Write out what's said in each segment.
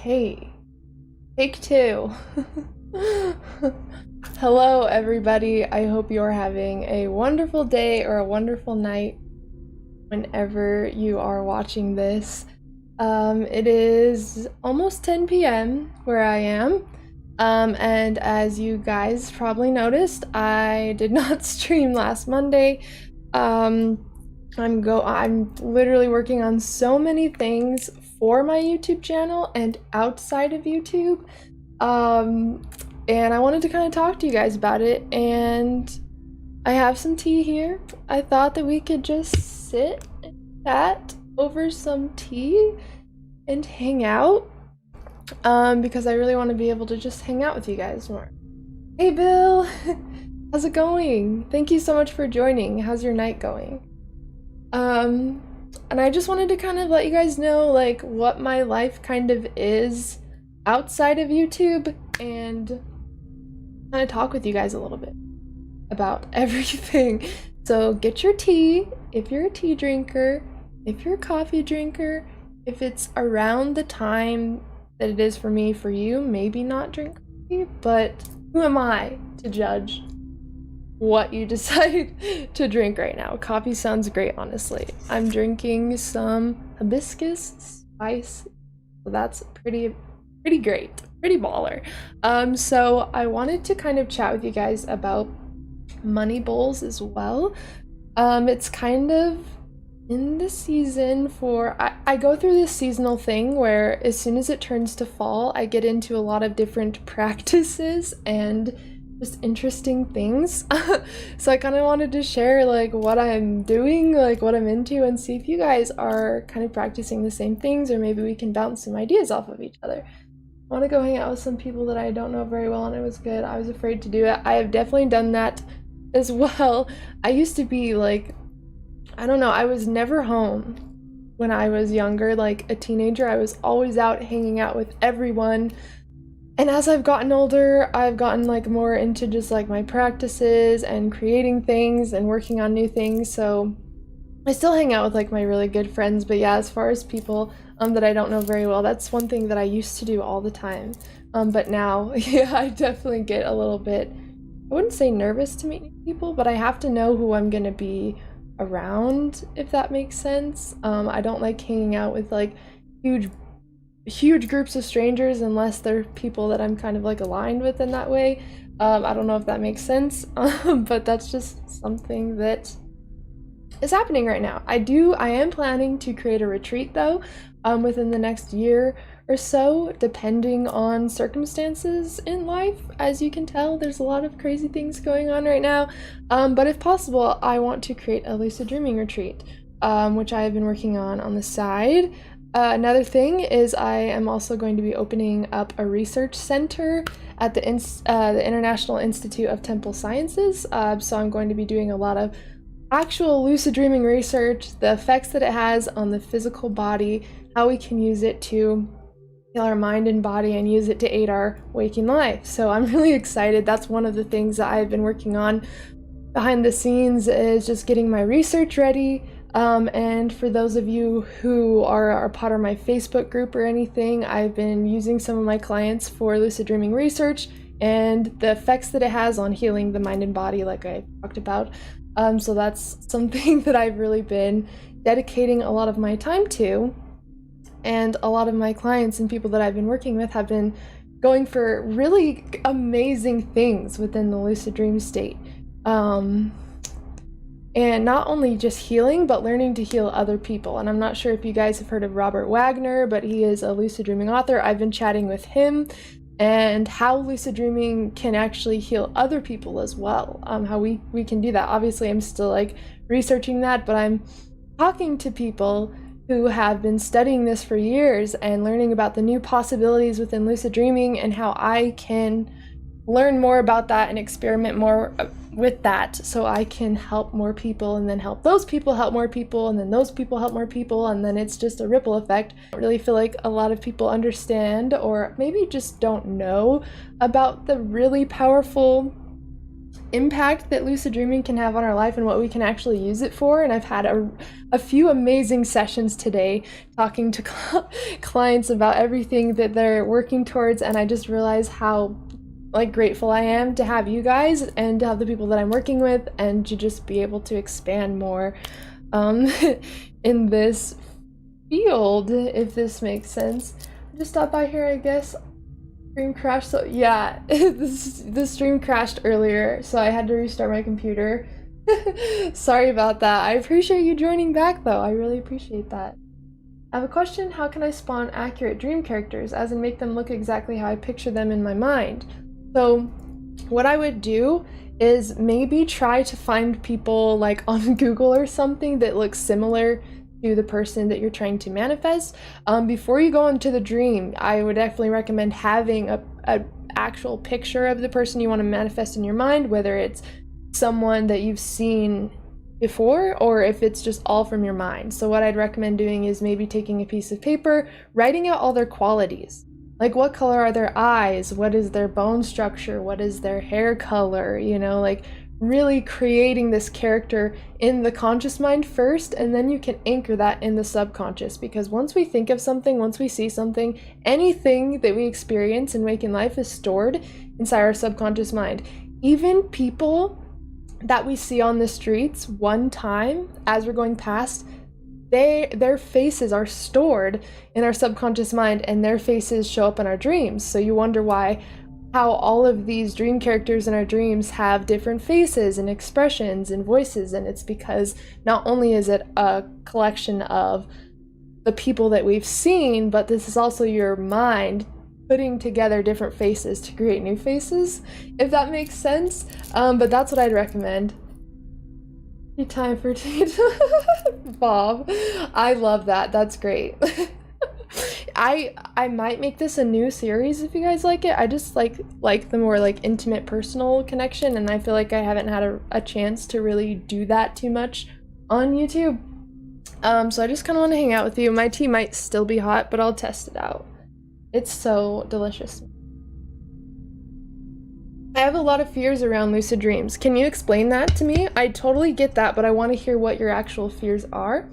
Okay, take two. Hello everybody, I hope you're having a wonderful day or a wonderful night whenever you are watching this. It is almost 10 p.m. where I am, and as you guys probably noticed, I did not stream last Monday. I'm literally working on so many things for my YouTube channel and outside of YouTube, and I wanted to kind of talk to you guys about it, and I have some tea here. I thought that we could just sit and chat over some tea and hang out, because I really want to be able to just hang out with you guys more. Hey Bill, how's it going? Thank you so much for joining. How's your night going? And I just wanted to kind of let you guys know like what my life kind of is outside of YouTube and kind of talk with you guys a little bit about everything. So get your tea if you're a tea drinker, if you're a coffee drinker, if it's around the time that it is for me, for you, maybe not drink coffee, but who am I to judge what you decide to drink right now? Coffee sounds great, honestly. I'm drinking some hibiscus spice, so that's pretty great, pretty baller. So I wanted to kind of chat with you guys about money bowls as well. It's kind of in the season for, I go through this seasonal thing where as soon as it turns to fall, I get into a lot of different practices and just interesting things. So I kind of wanted to share like what I'm doing, like what I'm into, and see if you guys are kind of practicing the same things, or maybe we can bounce some ideas off of each other. I want to go hang out with some people that I don't know very well, and it was good. I was afraid to do it. I have definitely done that as well. I used to be like, I don't know, I was never home when I was younger, like a teenager. I was always out hanging out with everyone. And as I've gotten older, I've gotten like more into just like my practices and creating things and working on new things. So I still hang out with like my really good friends, but yeah, as far as people that I don't know very well, that's one thing that I used to do all the time. But now, yeah, I definitely get a little bit, I wouldn't say nervous to meet new people, but I have to know who I'm gonna be around, if that makes sense. I don't like hanging out with like huge groups of strangers unless they're people that I'm kind of like aligned with in that way. I don't know if that makes sense, but that's just something that is happening right now. I am planning to create a retreat though, within the next year or so, depending on circumstances in life. As you can tell, there's a lot of crazy things going on right now, but if possible, I want to create a lucid dreaming retreat, which I have been working on the side. Another thing is I am also going to be opening up a research center at the International Institute of Temple Sciences, so I'm going to be doing a lot of actual lucid dreaming research, the effects that it has on the physical body, how we can use it to heal our mind and body and use it to aid our waking life. So I'm really excited. That's one of the things that I've been working on behind the scenes, is just getting my research ready. And for those of you who are part of my Facebook group or anything, I've been using some of my clients for lucid dreaming research and the effects that it has on healing the mind and body, like I talked about. So that's something that I've really been dedicating a lot of my time to, and a lot of my clients and people that I've been working with have been going for really amazing things within the lucid dream state. And not only just healing, but learning to heal other people. And I'm not sure if you guys have heard of Robert Wagner, but he is a lucid dreaming author. I've been chatting with him and how lucid dreaming can actually heal other people as well. How we can do that. Obviously, I'm still like researching that, but I'm talking to people who have been studying this for years and learning about the new possibilities within lucid dreaming and how I can learn more about that and experiment more with that, so I can help more people, and then help those people help more people, and then those people help more people, and then it's just a ripple effect. I really feel like a lot of people understand, or maybe just don't know about the really powerful impact that lucid dreaming can have on our life and what we can actually use it for. And I've had a few amazing sessions today talking to clients about everything that they're working towards, and I just realized how like grateful I am to have you guys and to have the people that I'm working with, and to just be able to expand more in this field, if this makes sense. I just stopped by here, I guess. Stream crashed, so yeah, the stream crashed earlier, so I had to restart my computer. Sorry about that. I appreciate you joining back though. I really appreciate that. I have a question. How can I spawn accurate dream characters, as in make them look exactly how I picture them in my mind? So what I would do is maybe try to find people like on Google or something that looks similar to the person that you're trying to manifest. Before you go into the dream, I would definitely recommend having a actual picture of the person you want to manifest in your mind, whether it's someone that you've seen before or if it's just all from your mind. So what I'd recommend doing is maybe taking a piece of paper, writing out all their qualities. Like, what color are their eyes? What is their bone structure? What is their hair color? You know, like really creating this character in the conscious mind first, and then you can anchor that in the subconscious, because once we think of something, once we see something, anything that we experience and make in life is stored inside our subconscious mind. Even people that we see on the streets one time as we're going past, their faces are stored in our subconscious mind, and their faces show up in our dreams. So you wonder how all of these dream characters in our dreams have different faces and expressions and voices, and it's because not only is it a collection of the people that we've seen, but this is also your mind putting together different faces to create new faces, if that makes sense. But that's what I'd recommend. Time for Bob. I love that. That's great. I might make this a new series if you guys like it. I just like the more like intimate personal connection, and I feel like I haven't had a chance to really do that too much on YouTube. So I just kind of want to hang out with you. My tea might still be hot, but I'll test it out. It's so delicious. I have a lot of fears around lucid dreams. Can you explain that to me? I totally get that, but I want to hear what your actual fears are.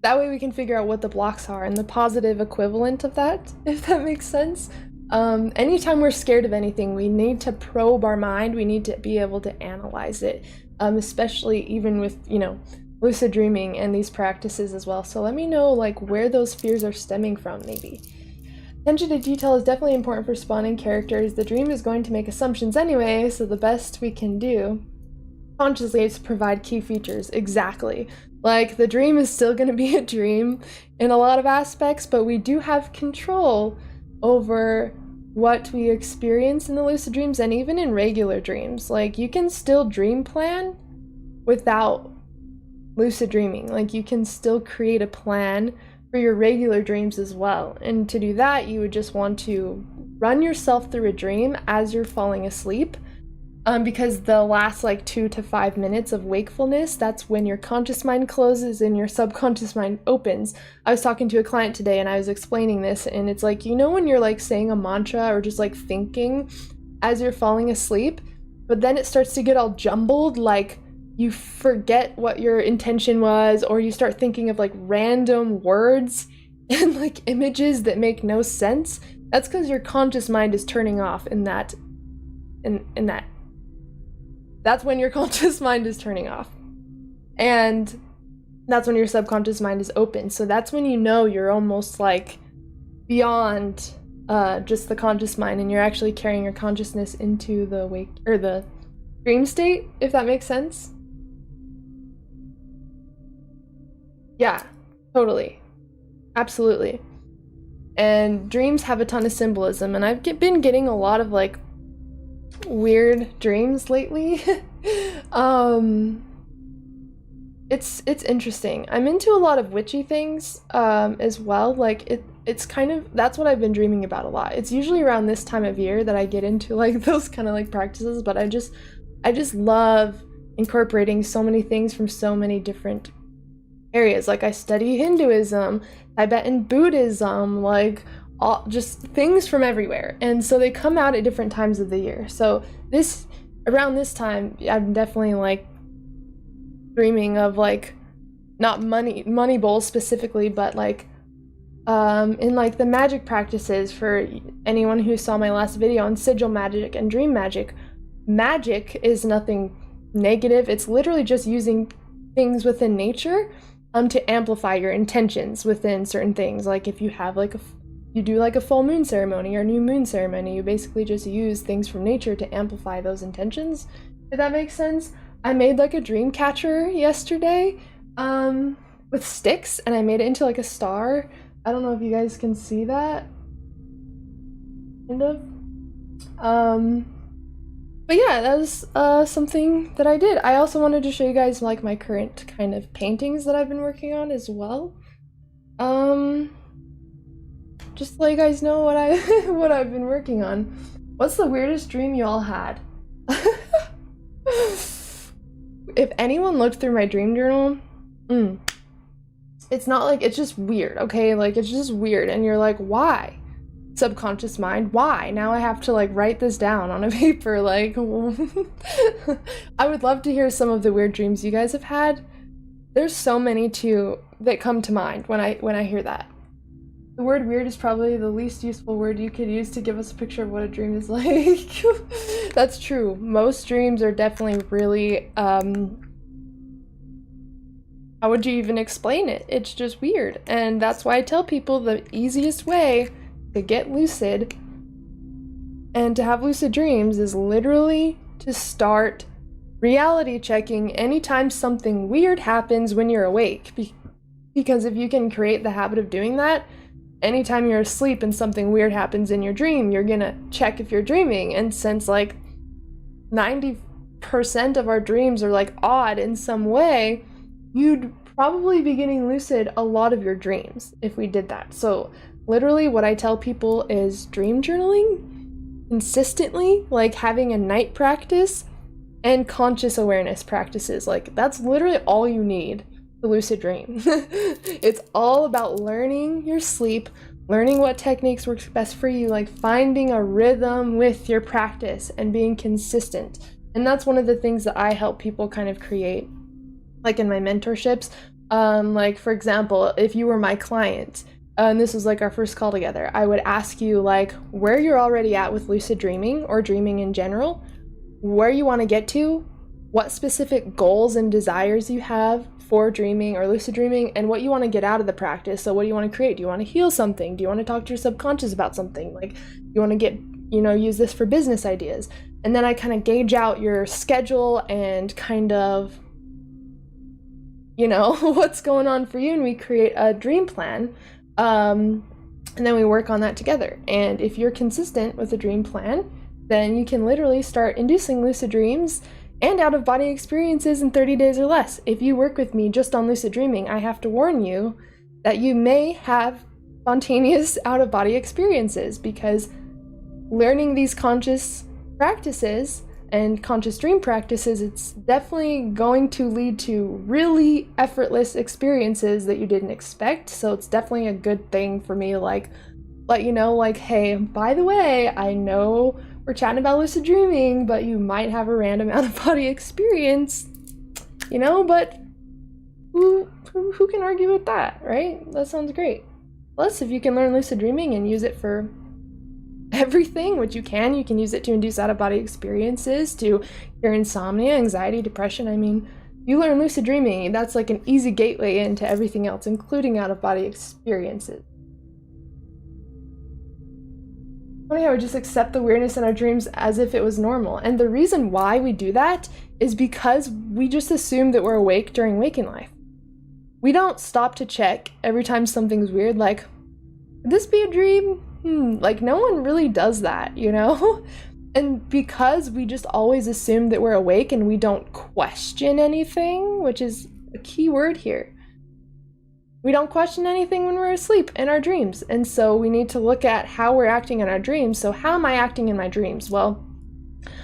That way we can figure out what the blocks are and the positive equivalent of that, if that makes sense. Anytime we're scared of anything, we need to probe our mind. We need to be able to analyze it, especially even with, you know, lucid dreaming and these practices as well. So let me know like where those fears are stemming from, maybe. Attention to detail is definitely important for spawning characters. The dream is going to make assumptions anyway, so the best we can do consciously is to provide key features. Exactly. Like, the dream is still going to be a dream in a lot of aspects, but we do have control over what we experience in the lucid dreams and even in regular dreams. Like, you can still dream plan without lucid dreaming. Like, you can still create a plan for your regular dreams as well. And to do that, you would just want to run yourself through a dream as you're falling asleep. Because the last like 2 to 5 minutes of wakefulness, that's when your conscious mind closes and your subconscious mind opens. I was talking to a client today and I was explaining this, and it's like, you know, when you're like saying a mantra or just like thinking as you're falling asleep, but then it starts to get all jumbled, like you forget what your intention was, or you start thinking of like random words and like images that make no sense. That's because your conscious mind is turning off in that. That's when your conscious mind is turning off. And that's when your subconscious mind is open. So that's when you know you're almost like beyond just the conscious mind, and you're actually carrying your consciousness into the wake or the dream state, if that makes sense. Yeah, totally. Absolutely. And dreams have a ton of symbolism, and I've been getting a lot of like weird dreams lately. It's interesting. I'm into a lot of witchy things as well. Like it's kind of, that's what I've been dreaming about a lot. It's usually around this time of year that I get into like those kind of like practices, but I just love incorporating so many things from so many different areas. Like I study Hinduism, Tibetan Buddhism, like just things from everywhere. And so they come out at different times of the year. So around this time, I'm definitely like dreaming of like, not money bowls specifically, but like in like the magic practices. For anyone who saw my last video on sigil magic and dream magic, magic is nothing negative. It's literally just using things within nature to amplify your intentions within certain things. Like if you have like you do like a full moon ceremony or new moon ceremony, you basically just use things from nature to amplify those intentions, if that makes sense. I made like a dream catcher yesterday with sticks, and I made it into like a star. I don't know if you guys can see that, kind of. But yeah, that was something that I did. I also wanted to show you guys like my current kind of paintings that I've been working on as well. Just to let you guys know what I've been working on. What's the weirdest dream you all had? If anyone looked through my dream journal, it's not like, it's just weird, okay? Like, it's just weird, and you're like, why? Subconscious mind, why? Now I have to like write this down on a paper, like I would love to hear some of the weird dreams you guys have had. There's so many too that come to mind when I hear that. The word weird is probably the least useful word you could use to give us a picture of what a dream is like. That's true. Most dreams are definitely really, how would you even explain it? It's just weird. And that's why I tell people the easiest way to get lucid and to have lucid dreams is literally to start reality checking anytime something weird happens when you're awake. Because if you can create the habit of doing that, anytime you're asleep and something weird happens in your dream, you're gonna check if you're dreaming. And since like 90% of our dreams are like odd in some way, you'd probably be getting lucid a lot of your dreams if we did that. So literally what I tell people is dream journaling consistently, like having a night practice and conscious awareness practices. Like that's literally all you need to lucid dream. It's all about learning your sleep, learning what techniques works best for you, like finding a rhythm with your practice and being consistent. And that's one of the things that I help people kind of create, like in my mentorships. Like for example, if you were my client, and this was like our first call together, I would ask you like where you're already at with lucid dreaming or dreaming in general, where you want to get to, what specific goals and desires you have for dreaming or lucid dreaming, and what you want to get out of the practice. So what do you want to create? Do you want to heal something? Do you want to talk to your subconscious about something? Like you want to get, use this for business ideas. And then I kind of gauge out your schedule and kind of, what's going on for you, and we create a dream plan. And then we work on that together. And if you're consistent with a dream plan, then you can literally start inducing lucid dreams and out-of-body experiences in 30 days or less. If you work with me just on lucid dreaming, I have to warn you that you may have spontaneous out-of-body experiences, because learning these conscious practices and conscious dream practices, it's definitely going to lead to really effortless experiences that you didn't expect. So it's definitely a good thing for me to like let you know, like, hey, by the way, I know we're chatting about lucid dreaming, but you might have a random out-of-body experience, but who can argue with that, right? That sounds great. Plus, if you can learn lucid dreaming and use it for everything, which you can use it to induce out-of-body experiences, to cure insomnia, anxiety, depression. I mean, you learn lucid dreaming, that's like an easy gateway into everything else, including out-of-body experiences. Funny how we just accept the weirdness in our dreams as if it was normal. And the reason why we do that is because we just assume that we're awake during waking life. We don't stop to check every time something's weird, like, could this be a dream? Like no one really does that, And because we just always assume that we're awake and we don't question anything, which is a key word here. We don't question anything when we're asleep in our dreams. And so we need to look at how we're acting in our dreams. So how am I acting in my dreams? Well,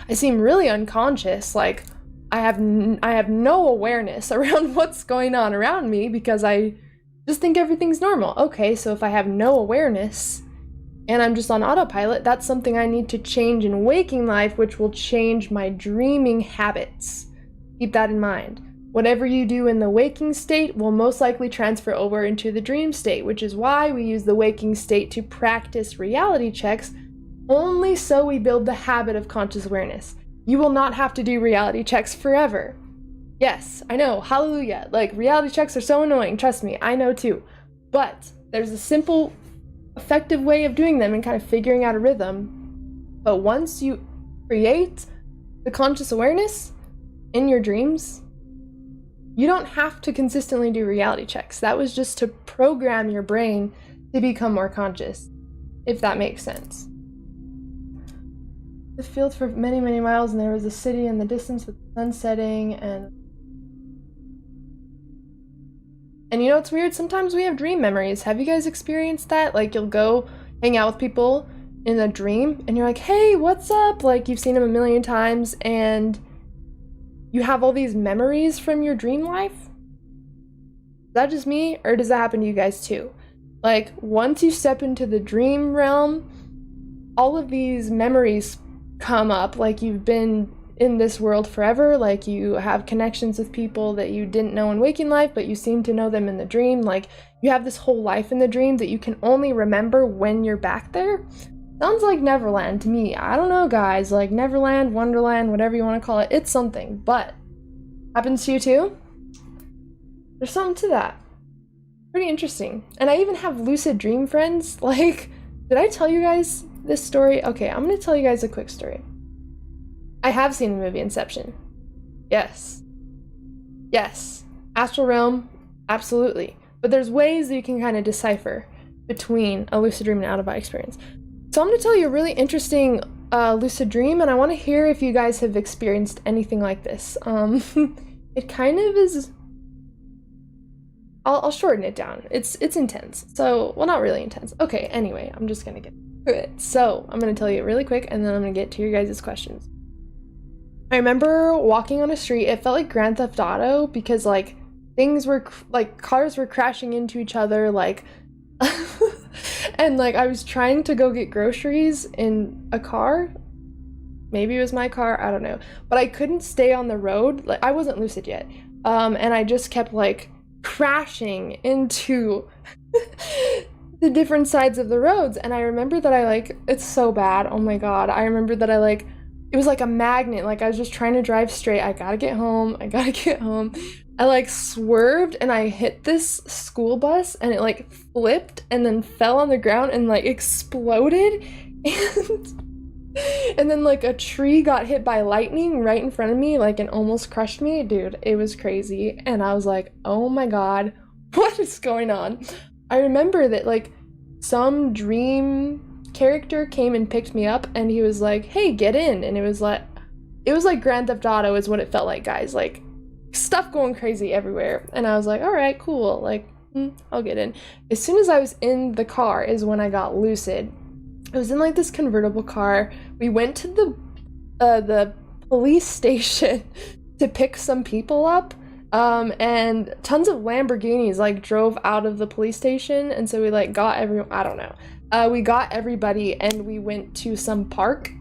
I seem really unconscious, like I have no awareness around what's going on around me because I just think everything's normal. Okay, so if I have no awareness and I'm just on autopilot, that's something I need to change in waking life, which will change my dreaming habits. Keep that in mind. Whatever you do in the waking state will most likely transfer over into the dream state, which is why we use the waking state to practice reality checks, only so we build the habit of conscious awareness. You will not have to do reality checks forever. Yes, I know, hallelujah. Like, reality checks are so annoying, trust me, I know too. But there's a simple, effective way of doing them and kind of figuring out a rhythm. But once you create the conscious awareness in your dreams, you don't have to consistently do reality checks. That was just to program your brain to become more conscious, if that makes sense. The field for many, many miles, and there was a city in the distance with the sun setting, and you know, it's weird, sometimes we have dream memories. Have you guys experienced that? Like, you'll go hang out with people in a dream, and you're like, hey, what's up? Like, you've seen them a million times, and you have all these memories from your dream life? Is that just me, or does that happen to you guys too? Like, once you step into the dream realm, all of these memories come up, like you've been in this world forever, like you have connections with people that you didn't know in waking life, but you seem to know them in the dream. Like, you have this whole life in the dream that you can only remember when you're back there. Sounds like Neverland to me. I don't know, guys, like Neverland, Wonderland, whatever you want to call it, it's something. But happens to you too? There's something to that. Pretty interesting. And I even have lucid dream friends. Like, did I tell you guys this story? Okay, I'm gonna tell you guys a quick story. I have seen the movie Inception. Yes. Yes. Astral realm, absolutely. But there's ways that you can kind of decipher between a lucid dream and out-of-body experience. So I'm going to tell you a really interesting lucid dream, and I want to hear if you guys have experienced anything like this. It kind of is... I'll shorten it down. It's intense. So, well, not really intense. Okay, anyway, I'm just going to get to it. So, I'm going to tell you it really quick, and then I'm going to get to your guys' questions. I remember walking on a street. It felt like Grand Theft Auto because, like, things were, like, cars were crashing into each other, like... And like I was trying to go get groceries in a car. Maybe it was my car, I don't know. But I couldn't stay on the road. Like, I wasn't lucid yet. And I just kept like crashing into the different sides of the roads. And I remember that I like, it's so bad. Oh my God. I remember that I like, it was like a magnet. Like I was just trying to drive straight. I gotta get home. I gotta get home. I like swerved and I hit this school bus and it like flipped and then fell on the ground and like exploded, and then like a tree got hit by lightning right in front of me, like, and almost crushed me. Dude, it was crazy. And I was like, oh my God, what is going on? I remember that like some dream character came and picked me up and he was like, hey, get in. And it was like Grand Theft Auto is what it felt like, guys. Like, stuff going crazy everywhere. And I was like, all right, cool, like, I'll get in. As soon as I was in the car is when I got lucid. I was in like this convertible car. We went to the police station to pick some people up, and tons of Lamborghinis like drove out of the police station, and so we like got I don't know. We got everybody and we went to some park.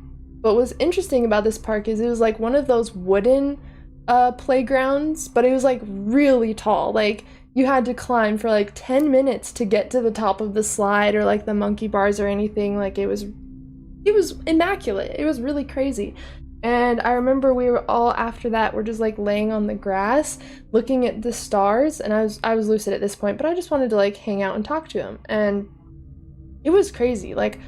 What was interesting about this park is it was like one of those wooden playgrounds, but it was like really tall. Like you had to climb for like 10 minutes to get to the top of the slide or like the monkey bars or anything. Like it was immaculate. It was really crazy. And I remember we were all, after that, we're just like laying on the grass looking at the stars, and I was lucid at this point, but I just wanted to like hang out and talk to him. And it was crazy. Like,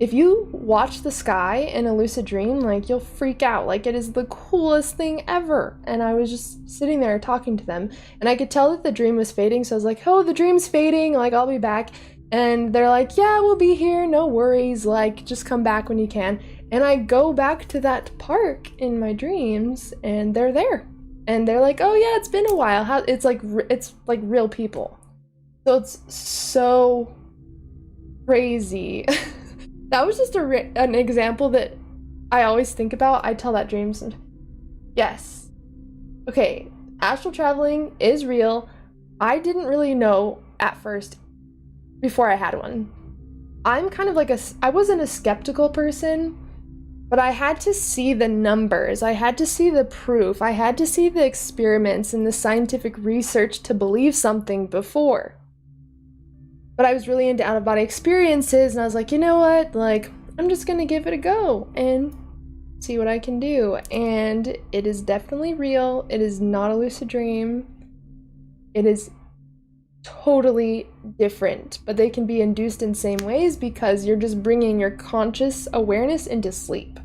if you watch the sky in a lucid dream, like, you'll freak out. Like, it is the coolest thing ever. And I was just sitting there talking to them, and I could tell that the dream was fading, so I was like, oh, the dream's fading, like, I'll be back. And they're like, yeah, we'll be here, no worries, like, just come back when you can. And I go back to that park in my dreams, and they're there. And they're like, oh yeah, it's been a while. It's like real people. So it's so crazy. That was just an example that I always think about. I tell that dreams. Yes. Okay, astral traveling is real. I didn't really know at first before I had one. I'm kind of like I wasn't a skeptical person, but I had to see the numbers. I had to see the proof. I had to see the experiments and the scientific research to believe something before. But I was really into out-of-body experiences, and I was like, you know what? Like, I'm just gonna give it a go and see what I can do. And it is definitely real. It is not a lucid dream. It is totally different, but they can be induced in same ways because you're just bringing your conscious awareness into sleep.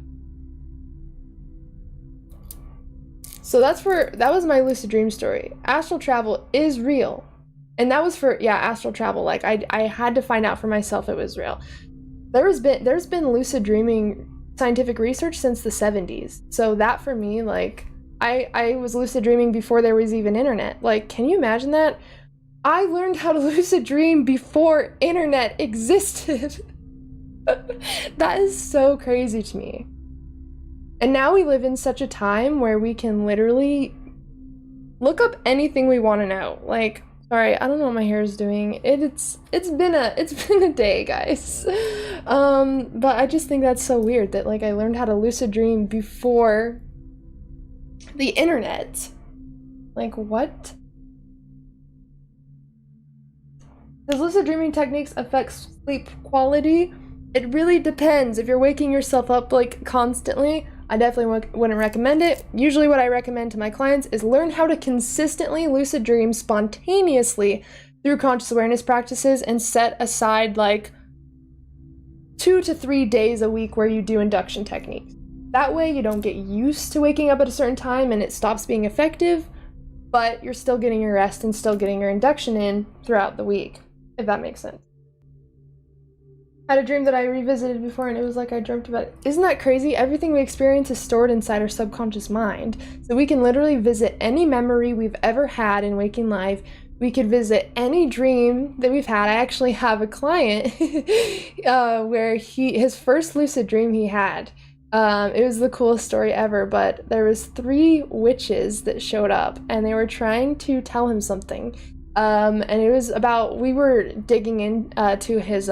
So that was my lucid dream story. Astral travel is real. And that was for, yeah, astral travel. Like I had to find out for myself it was real. There's been lucid dreaming scientific research since the 70s. So that for me, like I was lucid dreaming before there was even internet. Like, can you imagine that? I learned how to lucid dream before internet existed. That is so crazy to me. And now we live in such a time where we can literally look up anything we want to know. Like, sorry, I don't know what my hair is doing. It's been a day, guys. But I just think that's so weird that like I learned how to lucid dream before the internet. Like, what? Does lucid dreaming techniques affect sleep quality? It really depends. If you're waking yourself up like constantly, I definitely wouldn't recommend it. Usually what I recommend to my clients is learn how to consistently lucid dream spontaneously through conscious awareness practices and set aside like 2 to 3 days a week where you do induction techniques. That way you don't get used to waking up at a certain time and it stops being effective, but you're still getting your rest and still getting your induction in throughout the week, if that makes sense. I had a dream that I revisited before and it was like I dreamt about it. Isn't that crazy? Everything we experience is stored inside our subconscious mind. So we can literally visit any memory we've ever had in waking life. We could visit any dream that we've had. I actually have a client where his first lucid dream he had. It was the coolest story ever, but there was 3 witches that showed up and they were trying to tell him something. And it was about, we were digging in to his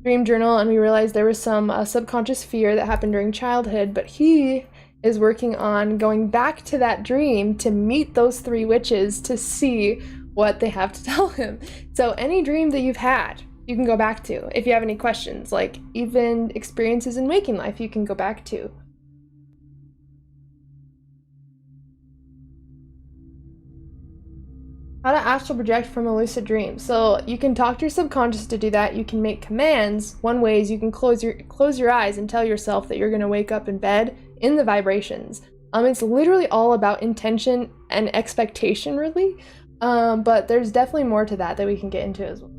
dream journal and we realized there was some subconscious fear that happened during childhood, but he is working on going back to that dream to meet those 3 witches to see what they have to tell him. So any dream that you've had, you can go back to. If you have any questions, like even experiences in waking life, you can go back to. How to astral project from a lucid dream. So you can talk to your subconscious to do that. You can make commands. One way is you can close your eyes and tell yourself that you're going to wake up in bed in the vibrations. It's literally all about intention and expectation, really. But there's definitely more to that we can get into as well.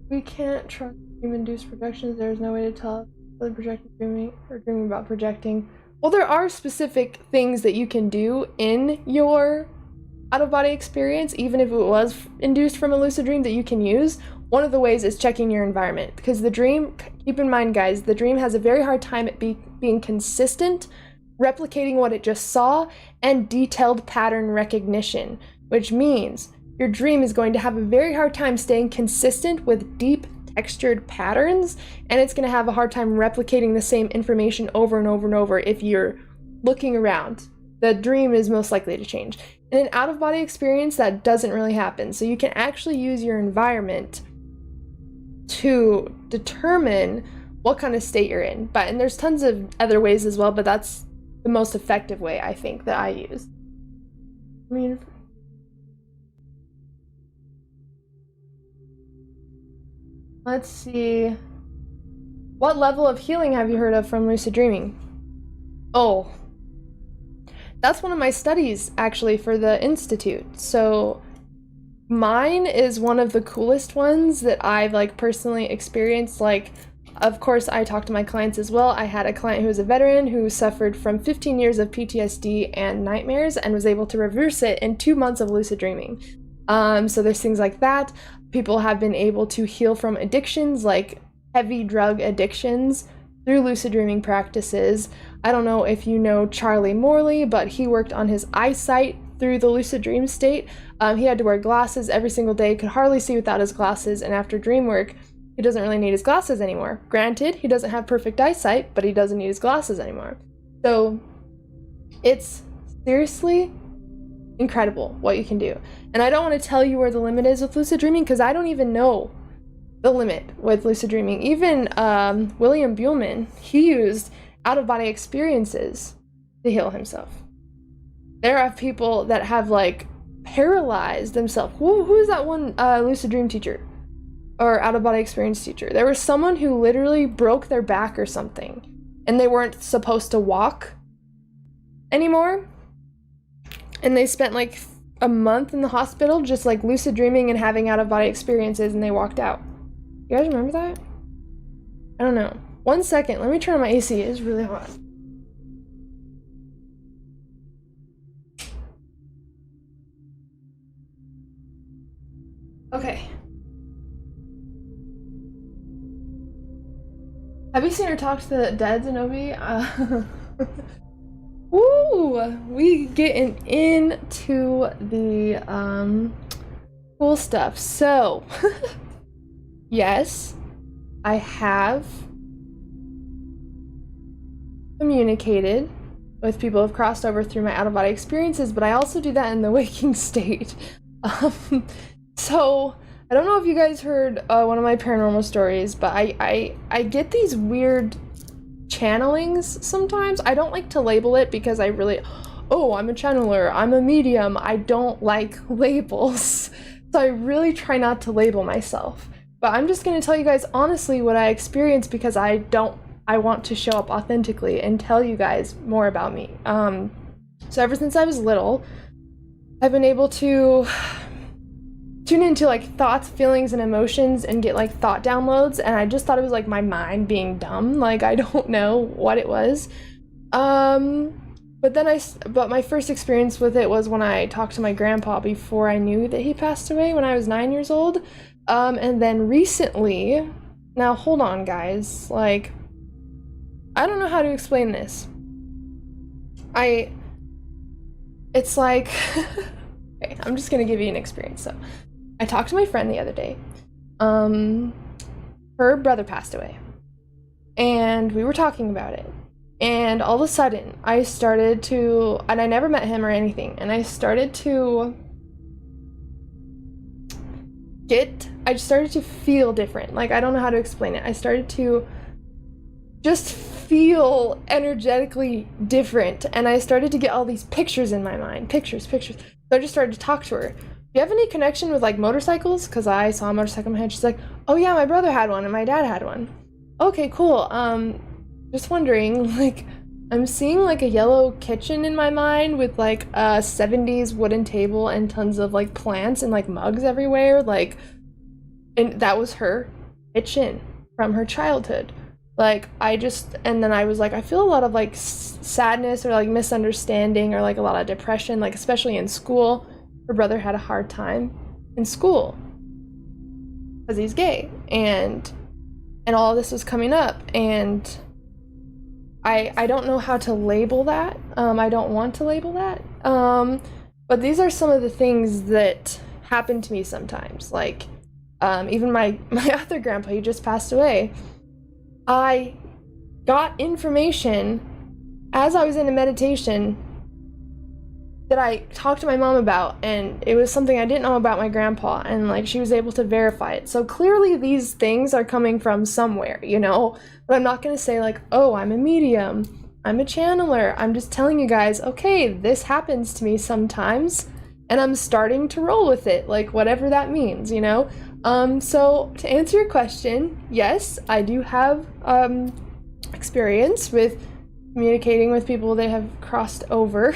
We can't trust dream-induced projections. There's no way to tell whether projecting dreaming or dreaming about projecting. Well, there are specific things that you can do in your out-of-body experience, even if it was induced from a lucid dream, that you can use. One of the ways is checking your environment, because the dream, keep in mind guys, the dream has a very hard time at being consistent, replicating what it just saw, and detailed pattern recognition, which means your dream is going to have a very hard time staying consistent with deep textured patterns, and it's going to have a hard time replicating the same information over and over and over if you're looking around. The dream is most likely to change. In an out-of-body experience, that doesn't really happen. So you can actually use your environment to determine what kind of state you're in. And there's tons of other ways as well, but that's the most effective way, I think, that I use. I mean, let's see. What level of healing have you heard of from lucid dreaming? Oh, that's one of my studies, actually, for the Institute. So mine is one of the coolest ones that I've, like, personally experienced. Like, of course, I talk to my clients as well. I had a client who was a veteran who suffered from 15 years of PTSD and nightmares and was able to reverse it in 2 months of lucid dreaming. So there's things like that. People have been able to heal from addictions, like heavy drug addictions, through lucid dreaming practices. I don't know if you know Charlie Morley, but he worked on his eyesight through the lucid dream state. He had to wear glasses every single day, could hardly see without his glasses, and after dream work, he doesn't really need his glasses anymore. Granted, he doesn't have perfect eyesight, but he doesn't need his glasses anymore. So it's seriously incredible what you can do. And I don't want to tell you where the limit is with lucid dreaming, because I don't even know the limit with lucid dreaming. Even William Buhlman, he used out-of-body experiences to heal himself. There are people that have like paralyzed themselves. Who is that one lucid dream teacher or out-of-body experience teacher? There was someone who literally broke their back or something, and they weren't supposed to walk anymore, and they spent like a month in the hospital just like lucid dreaming and having out-of-body experiences, and they walked out. You guys remember that? I don't know. 1 second, let me turn on my AC. It's really hot. Okay. Have you seen her talk to the dead, Zenobi? Woo! We getting into the cool stuff. So, yes, I have communicated with people who have crossed over through my out-of-body experiences, but I also do that in the waking state. So I don't know if you guys heard one of my paranormal stories, but I get these weird channelings sometimes. I don't like to label it because I'm a channeler, I'm a medium. I don't like labels. So I really try not to label myself. But I'm just gonna tell you guys honestly what I experienced, because I want to show up authentically and tell you guys more about me. So ever since I was little, I've been able to tune into like thoughts, feelings, and emotions and get like thought downloads, and I just thought it was like my mind being dumb. Like, I don't know what it was. But my first experience with it was when I talked to my grandpa before I knew that he passed away when I was 9 years old. And then recently, now hold on guys, like, I don't know how to explain this. It's like, okay, I'm just gonna give you an experience. So I talked to my friend the other day. Her brother passed away, and we were talking about it, and all of a sudden I started to, and I never met him or anything, and I started to feel different. Like, I don't know how to explain it. I started to just feel energetically different, and I started to get all these pictures in my mind. Pictures. So I just started to talk to her. Do you have any connection with like motorcycles? Because I saw a motorcycle in my head. She's like, oh yeah, my brother had one and my dad had one. Okay, cool. Just wondering, like, I'm seeing like a yellow kitchen in my mind with like a 70s wooden table and tons of like plants and like mugs everywhere. Like, and that was her kitchen from her childhood. Like, and then I was like, I feel a lot of like sadness or like misunderstanding or like a lot of depression, like especially in school. Her brother had a hard time in school because he's gay, and all this was coming up, and I don't know how to label that. I don't want to label that. But these are some of the things that happen to me sometimes. Like, even my other grandpa, he just passed away. I got information as I was in a meditation that I talked to my mom about, and it was something I didn't know about my grandpa, and like she was able to verify it. So clearly these things are coming from somewhere, you know? But I'm not gonna say like, oh, I'm a medium, I'm a channeler. I'm just telling you guys, okay, this happens to me sometimes, and I'm starting to roll with it, like whatever that means, you know? So to answer your question, yes, I do have experience with communicating with people that have crossed over.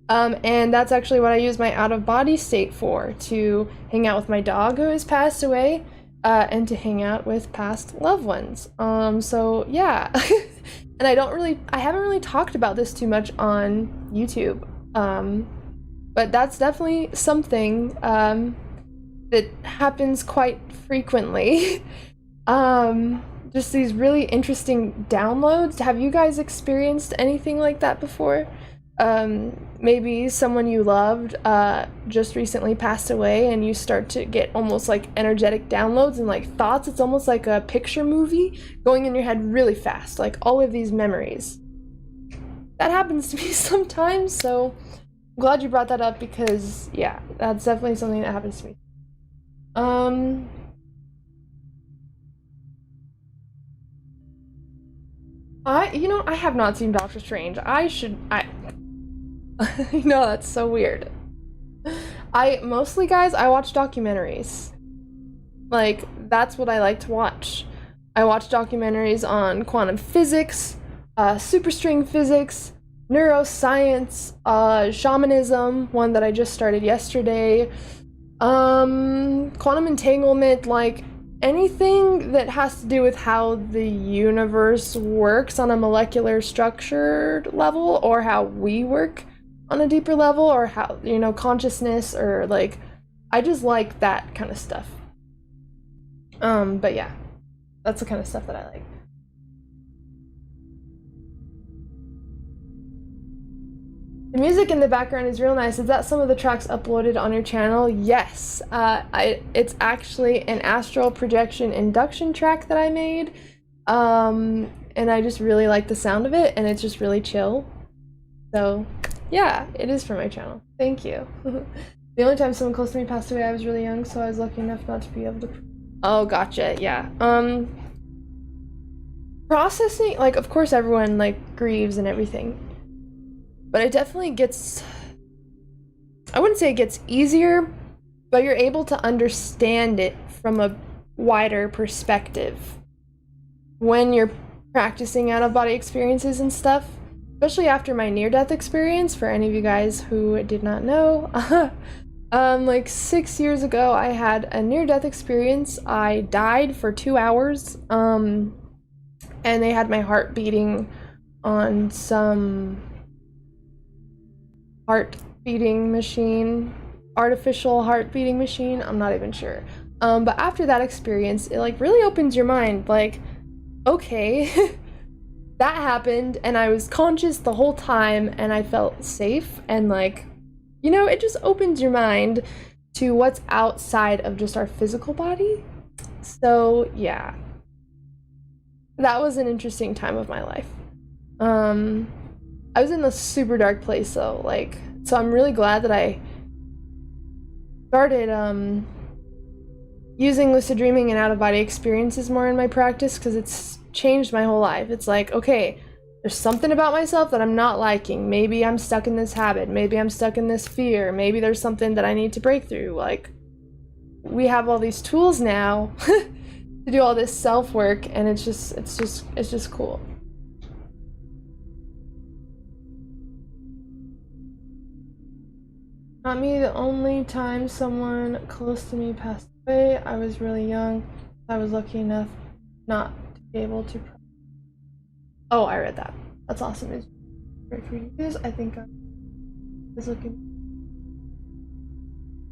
And that's actually what I use my out-of-body state for, to hang out with my dog who has passed away, and to hang out with past loved ones. So yeah. And I haven't really talked about this too much on YouTube. But that's definitely something that happens quite frequently. Just these really interesting downloads. Have you guys experienced anything like that before? maybe someone you loved just recently passed away, and you start to get almost like energetic downloads and like thoughts. It's almost like a picture movie going in your head really fast, like all of these memories. That happens to me sometimes, so I'm glad you brought that up, because yeah, that's definitely something that happens to me. I have not seen Doctor Strange. I know, that's so weird. Mostly, guys, I watch documentaries. Like, that's what I like to watch. I watch documentaries on quantum physics, superstring physics, neuroscience, shamanism, one that I just started yesterday, quantum entanglement, like anything that has to do with how the universe works on a molecular structured level, or how we work on a deeper level, or how, consciousness, or like, I just like that kind of stuff. But yeah, that's the kind of stuff that I like. The music in the background is real nice. Is that some of the tracks uploaded on your channel? Yes. It's actually an astral projection induction track that I made. And I just really like the sound of it, and it's just really chill. So yeah, it is for my channel. Thank you. The only time someone close to me passed away, I was really young, so I was lucky enough not to be able to... Oh, gotcha, yeah. Processing, like, of course everyone, like, grieves and everything. But it definitely gets... I wouldn't say it gets easier, but you're able to understand it from a wider perspective when you're practicing out-of-body experiences and stuff. Especially after my near-death experience, for any of you guys who did not know. Like 6 years ago, I had a near-death experience. I died for 2 hours, and they had my heart beating on some heart beating machine, artificial heart beating machine, I'm not even sure. But after that experience, it like really opens your mind, like, okay, that happened, and I was conscious the whole time, and I felt safe, and like, it just opens your mind to what's outside of just our physical body. So yeah, that was an interesting time of my life. I was in a super dark place though, like, so I'm really glad that I started using lucid dreaming and out-of-body experiences more in my practice, because it's changed my whole life. It's like, okay, there's something about myself that I'm not liking. Maybe I'm stuck in this habit. Maybe I'm stuck in this fear. Maybe there's something that I need to break through. Like, we have all these tools now to do all this self-work, and it's just cool. Not me. The only time someone close to me passed away, I was really young. I was lucky enough not to be able to. Oh, I read that. That's awesome. It's great for you to use. I think I was looking.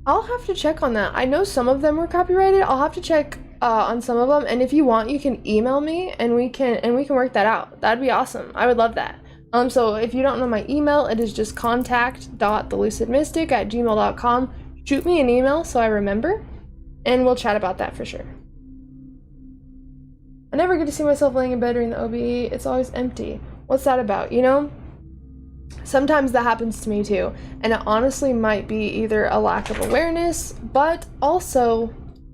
I'll have to check on that. I know some of them were copyrighted. I'll have to check on some of them, and if you want, you can email me, and we can work that out. That'd be awesome. I would love that. So if you don't know my email, it is just contact.thelucidmystic@gmail.com. Shoot me an email so I remember, and we'll chat about that for sure. I never get to see myself laying in bed during the OBE. It's always empty. What's that about? Sometimes that happens to me too, and it honestly might be either a lack of awareness, but also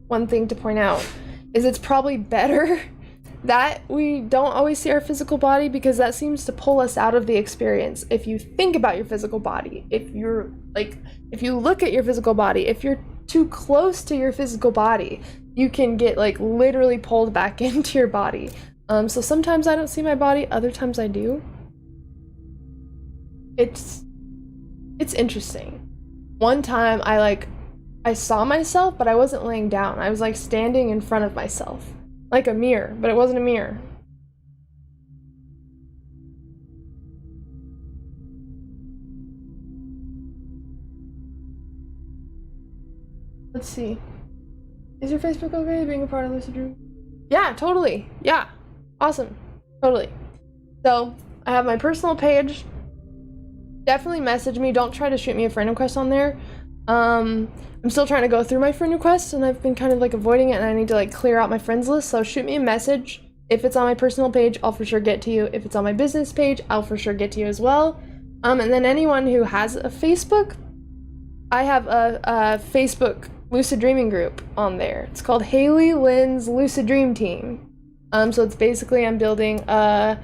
one thing to point out is it's probably better that we don't always see our physical body, because that seems to pull us out of the experience. If you think about your physical body, if you look at your physical body, if you're too close to your physical body, you can get like literally pulled back into your body. So sometimes I don't see my body, other times I do. It's interesting. One time I saw myself, but I wasn't laying down. I was like standing in front of myself, like a mirror, but it wasn't a mirror. Let's see. Is your Facebook okay being a part of Lucid Dreams? Yeah, totally. Yeah. Awesome. Totally. So I have my personal page, definitely message me. Don't try to shoot me a friend request on there. I'm still trying to go through my friend requests, and I've been kind of like avoiding it, and I need to like clear out my friends list. So shoot me a message. If it's on my personal page, I'll for sure get to you. If it's on my business page, I'll for sure get to you as well. And then anyone who has a Facebook, I have a Facebook Lucid Dreaming group on there. It's called Haylee Lynn's Lucid Dream Team. So it's basically I'm building a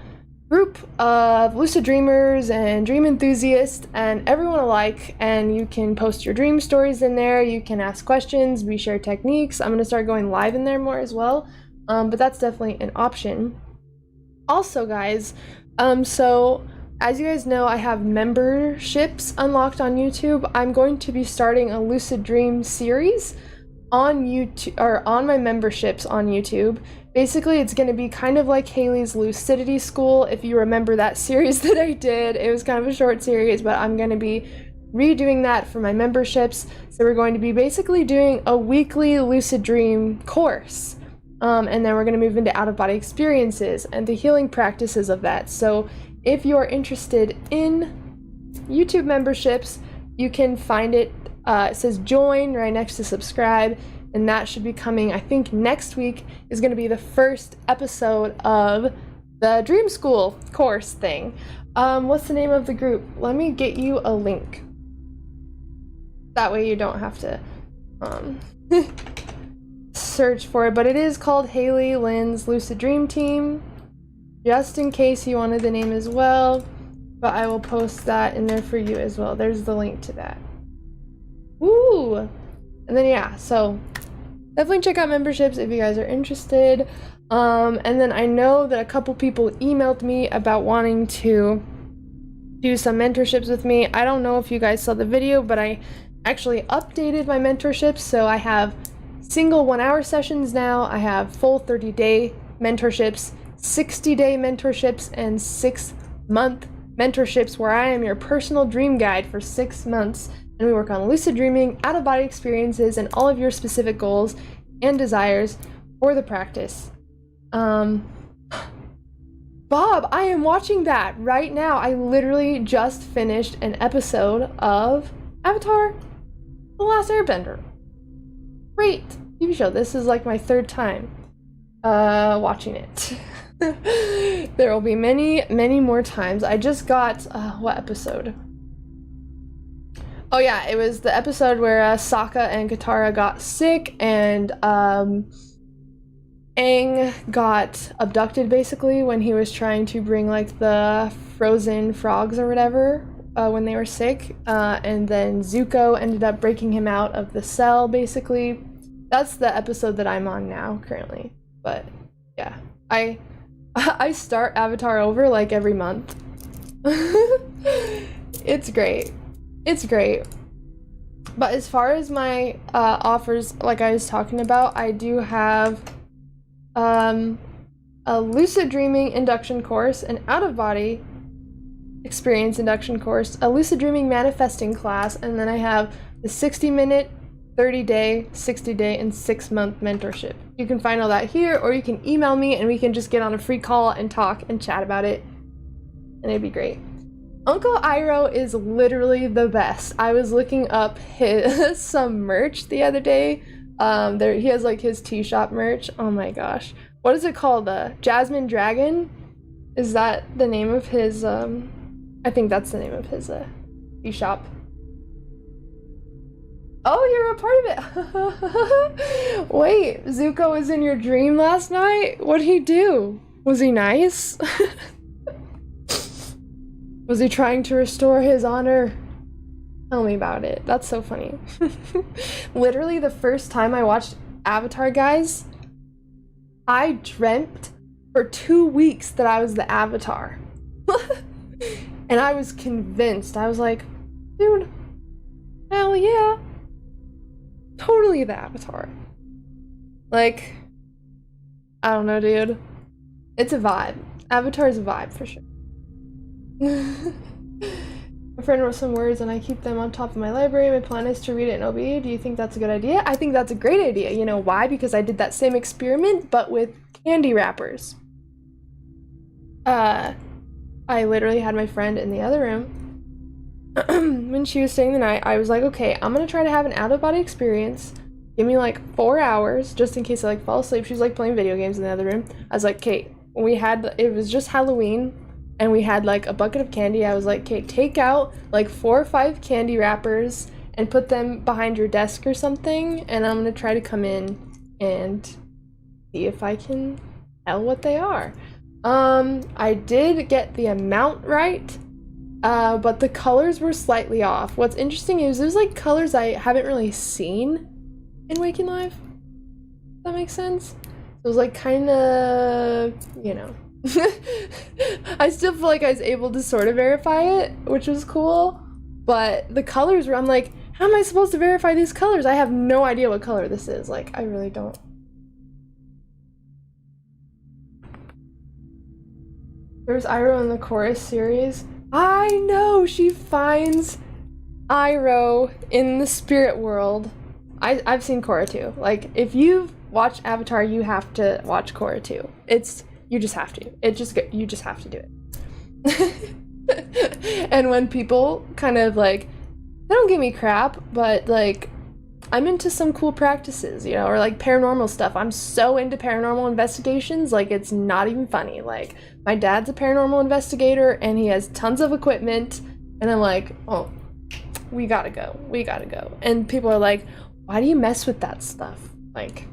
group of lucid dreamers and dream enthusiasts and everyone alike, and you can post your dream stories in there, you can ask questions, we share techniques. I'm going to start going live in there more as well, but that's definitely an option. Also guys, so as you guys know, I have memberships unlocked on YouTube. I'm going to be starting a lucid dream series on YouTube, or on my memberships on YouTube. Basically, it's going to be kind of like Haylee's Lucidity School. If you remember that series that I did, it was kind of a short series, but I'm going to be redoing that for my memberships. So we're going to be basically doing a weekly lucid dream course. And then we're going to move into out-of-body experiences and the healing practices of that. So if you're interested in YouTube memberships, you can find it. It says join right next to subscribe, and that should be coming, I think next week is going to be the first episode of the Dream School course thing. What's the name of the group? Let me get you a link. That way you don't have to search for it, but it is called Haylee Lynn's Lucid Dream Team, just in case you wanted the name as well, but I will post that in there for you as well. There's the link to that. Ooh! And then yeah, so definitely check out memberships if you guys are interested. And then I know that a couple people emailed me about wanting to do some mentorships with me. I don't know if you guys saw the video, but I actually updated my mentorships. So I have single 1-hour sessions now. I have full 30-day mentorships, 60-day mentorships, and 6-month mentorships where I am your personal dream guide for 6 months. And we work on lucid dreaming, out-of-body experiences, and all of your specific goals and desires for the practice. Bob, I am watching that right now. I literally just finished an episode of Avatar: The Last Airbender. Great TV show. This is like my 3rd time watching it. There will be many, many more times. I just got, what episode? Oh yeah, it was the episode where Sokka and Katara got sick, and Aang got abducted basically when he was trying to bring like the frozen frogs or whatever when they were sick, and then Zuko ended up breaking him out of the cell basically. That's the episode that I'm on now currently. But yeah, I start Avatar over like every month. It's great. It's great. But as far as my offers, like I was talking about, I do have a lucid dreaming induction course, an out-of-body experience induction course, a lucid dreaming manifesting class, and then I have the 60-minute, 30-day, 60-day, and 6-month mentorship. You can find all that here, or you can email me and we can just get on a free call and talk and chat about it, and it'd be great. Uncle Iroh is literally the best. I was looking up his some merch the other day. He has like his tea shop merch. Oh my gosh, what is it called? Jasmine Dragon? Is that the name of his? I think that's the name of his tea shop. Oh, you're a part of it. Wait, Zuko was in your dream last night? What'd he do? Was he nice? Was he trying to restore his honor? Tell me about it. That's so funny. Literally, the first time I watched Avatar, guys, I dreamt for 2 weeks that I was the Avatar. And I was convinced. I was like, dude, hell yeah. Totally the Avatar. Like, I don't know, dude. It's a vibe. Avatar is a vibe for sure. My friend wrote some words and I keep them on top of my library. My plan is to read it in OB. Do you think that's a good idea? I think that's a great idea. You know why? Because I did that same experiment, but with candy wrappers. I literally had my friend in the other room when she was staying the night, I was like, okay, I'm gonna try to have an out-of-body experience. Give me like 4 hours just in case I like fall asleep. She's like playing video games in the other room. I was like, Kate, when we had, it was just Halloween and we had like a bucket of candy. I was like, Kate, take out like 4 or 5 candy wrappers and put them behind your desk or something, and I'm gonna try to come in and see if I can tell what they are. I did get the amount right, but the colors were slightly off. What's interesting is there's like colors I haven't really seen in Waking Life. Does that make sense? It was like kind of, you know. I still feel like I was able to sort of verify it, which was cool. But the colors were, I'm like, how am I supposed to verify these colors? I have no idea what color this is. Like, I really don't. There's Iroh in the chorus series. I know, she finds Iroh in the spirit world. I've seen Korra too. Like, if you've watched Avatar, you have to watch Korra too. You just have to. You just have to do it. And when people kind of like, they don't give me crap, but like, I'm into some cool practices, you know, or like paranormal stuff. I'm so into paranormal investigations, like it's not even funny. Like, my dad's a paranormal investigator and he has tons of equipment, and I'm like, oh, we gotta go. And people are like, why do you mess with that stuff? Like,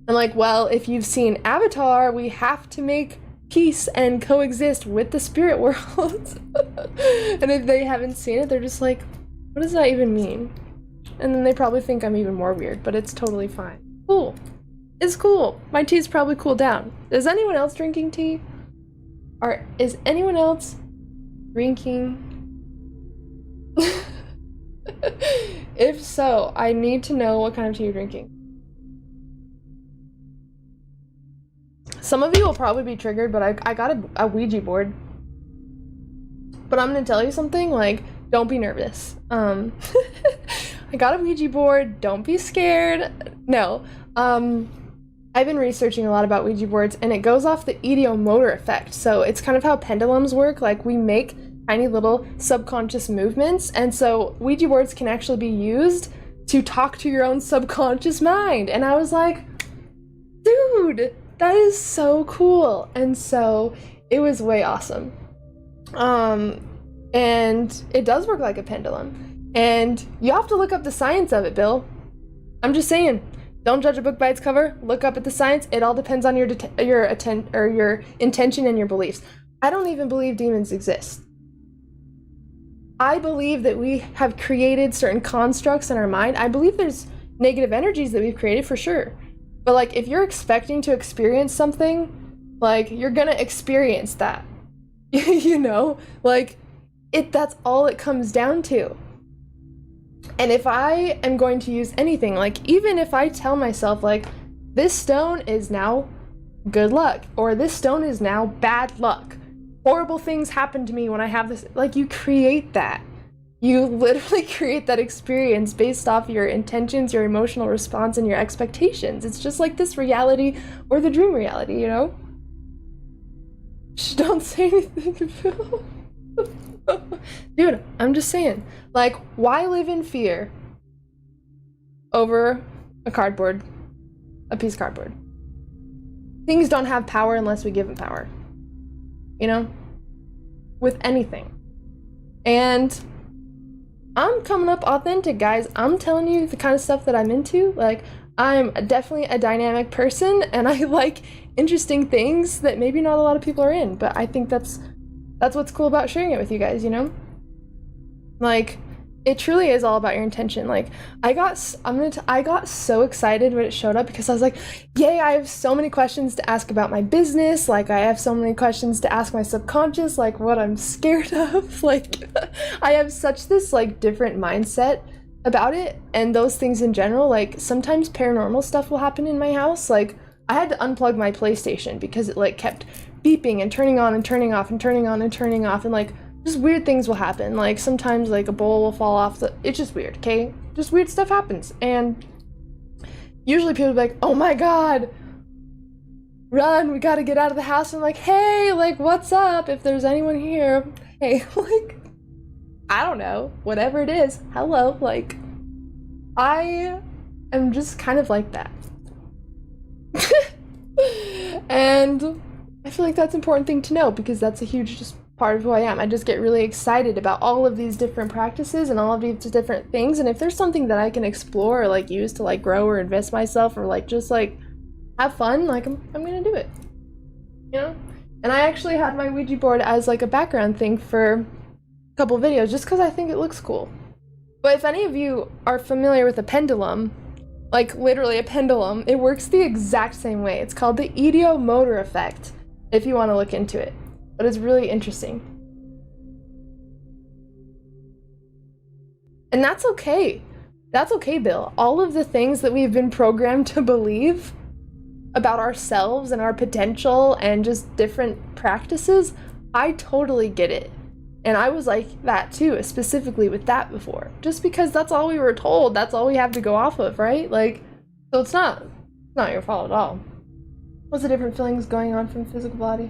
I'm like, well, if you've seen Avatar, we have to make peace and coexist with the spirit world. And if they haven't seen it, they're just like, what does that even mean? And then they probably think I'm even more weird, but it's totally fine. Cool. It's cool. My tea's probably cooled down. Is anyone else drinking tea? Or is anyone else drinking? If so, I need to know what kind of tea you're drinking. Some of you will probably be triggered, but I got a Ouija board. But I'm gonna tell you something, like, don't be nervous. I got a Ouija board, don't be scared. No. I've been researching a lot about Ouija boards, and it goes off the ideomotor effect. So it's kind of how pendulums work. Like, we make tiny little subconscious movements, and so Ouija boards can actually be used to talk to your own subconscious mind. And I was like, dude, that is so cool. And so it was way awesome. And it does work like a pendulum. And you have to look up the science of it, Bill. I'm just saying, don't judge a book by its cover. Look up at the science. It all depends on your intention and your beliefs. I don't even believe demons exist. I believe that we have created certain constructs in our mind. I believe there's negative energies that we've created for sure. But like, if you're expecting to experience something, like, you're gonna experience that. You know? Like, that's all it comes down to. And if I am going to use anything, like, even if I tell myself, like, this stone is now good luck, or this stone is now bad luck, horrible things happen to me when I have this, like, you create that. You literally create that experience based off your intentions, your emotional response, and your expectations. It's just like this reality or the dream reality, you know? Shh, don't say anything, Phil. Dude, I'm just saying, like, why live in fear over a piece of cardboard? Things don't have power unless we give them power, you know, with anything. And I'm coming up authentic, guys. I'm telling you the kind of stuff that I'm into. Like, I'm definitely a dynamic person, and I like interesting things that maybe not a lot of people are in, but I think that's what's cool about sharing it with you guys, you know? Like, it truly is all about your intention. Like, I got so excited when it showed up, because I was like, yay, I have so many questions to ask about my business. Like, I have so many questions to ask my subconscious, like what I'm scared of. Like, I have such this like different mindset about it, and those things in general. Like, sometimes paranormal stuff will happen in my house. Like, I had to unplug my PlayStation because it like kept beeping and turning on and turning off and turning on and turning off, and like, just weird things will happen. Like, sometimes like a bowl will fall off it's just weird, okay? Just weird stuff happens. And usually people will be like, oh my god, run, we gotta get out of the house. And I'm like, hey, like, what's up? If there's anyone here, hey, like, I don't know, whatever it is, hello, like, I am just kind of like that. And I feel like that's an important thing to know because that's a huge just part of who I am. I just get really excited about all of these different practices and all of these different things, and if there's something that I can explore or like use to like grow or invest myself or like just like have fun, like I'm gonna do it, you know? And I actually had my Ouija board as like a background thing for a couple videos just because I think it looks cool. But if any of you are familiar with a pendulum, like literally a pendulum, it works the exact same way. It's called the ideomotor effect, if you want to look into it. But it's really interesting. And that's okay. That's okay, Bill. All of the things that we've been programmed to believe about ourselves and our potential and just different practices, I totally get it. And I was like that too, specifically with that before. Just because that's all we were told, that's all we have to go off of, right? Like, so it's not your fault at all. What's the different feelings going on from the physical body?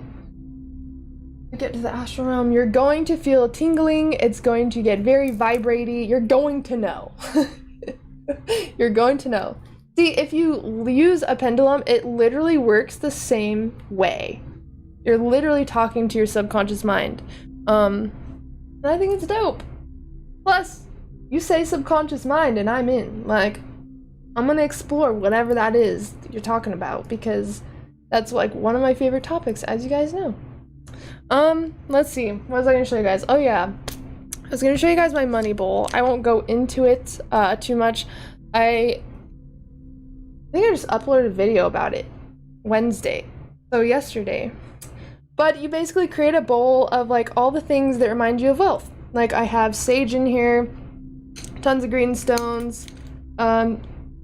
You get to the astral realm, you're going to feel tingling, it's going to get very vibraty, you're going to know. You're going to know. See, if you use a pendulum, it literally works the same way. You're literally talking to your subconscious mind. And I think it's dope. Plus, you say subconscious mind and I'm in. Like, I'm gonna explore whatever that is that you're talking about because that's like one of my favorite topics, as you guys know. Let's see. What was I gonna show you guys? Oh yeah. I was gonna show you guys my money bowl. I won't go into it too much. I think I just uploaded a video about it Wednesday. So yesterday. But you basically create a bowl of like all the things that remind you of wealth. Like I have sage in here, tons of green stones,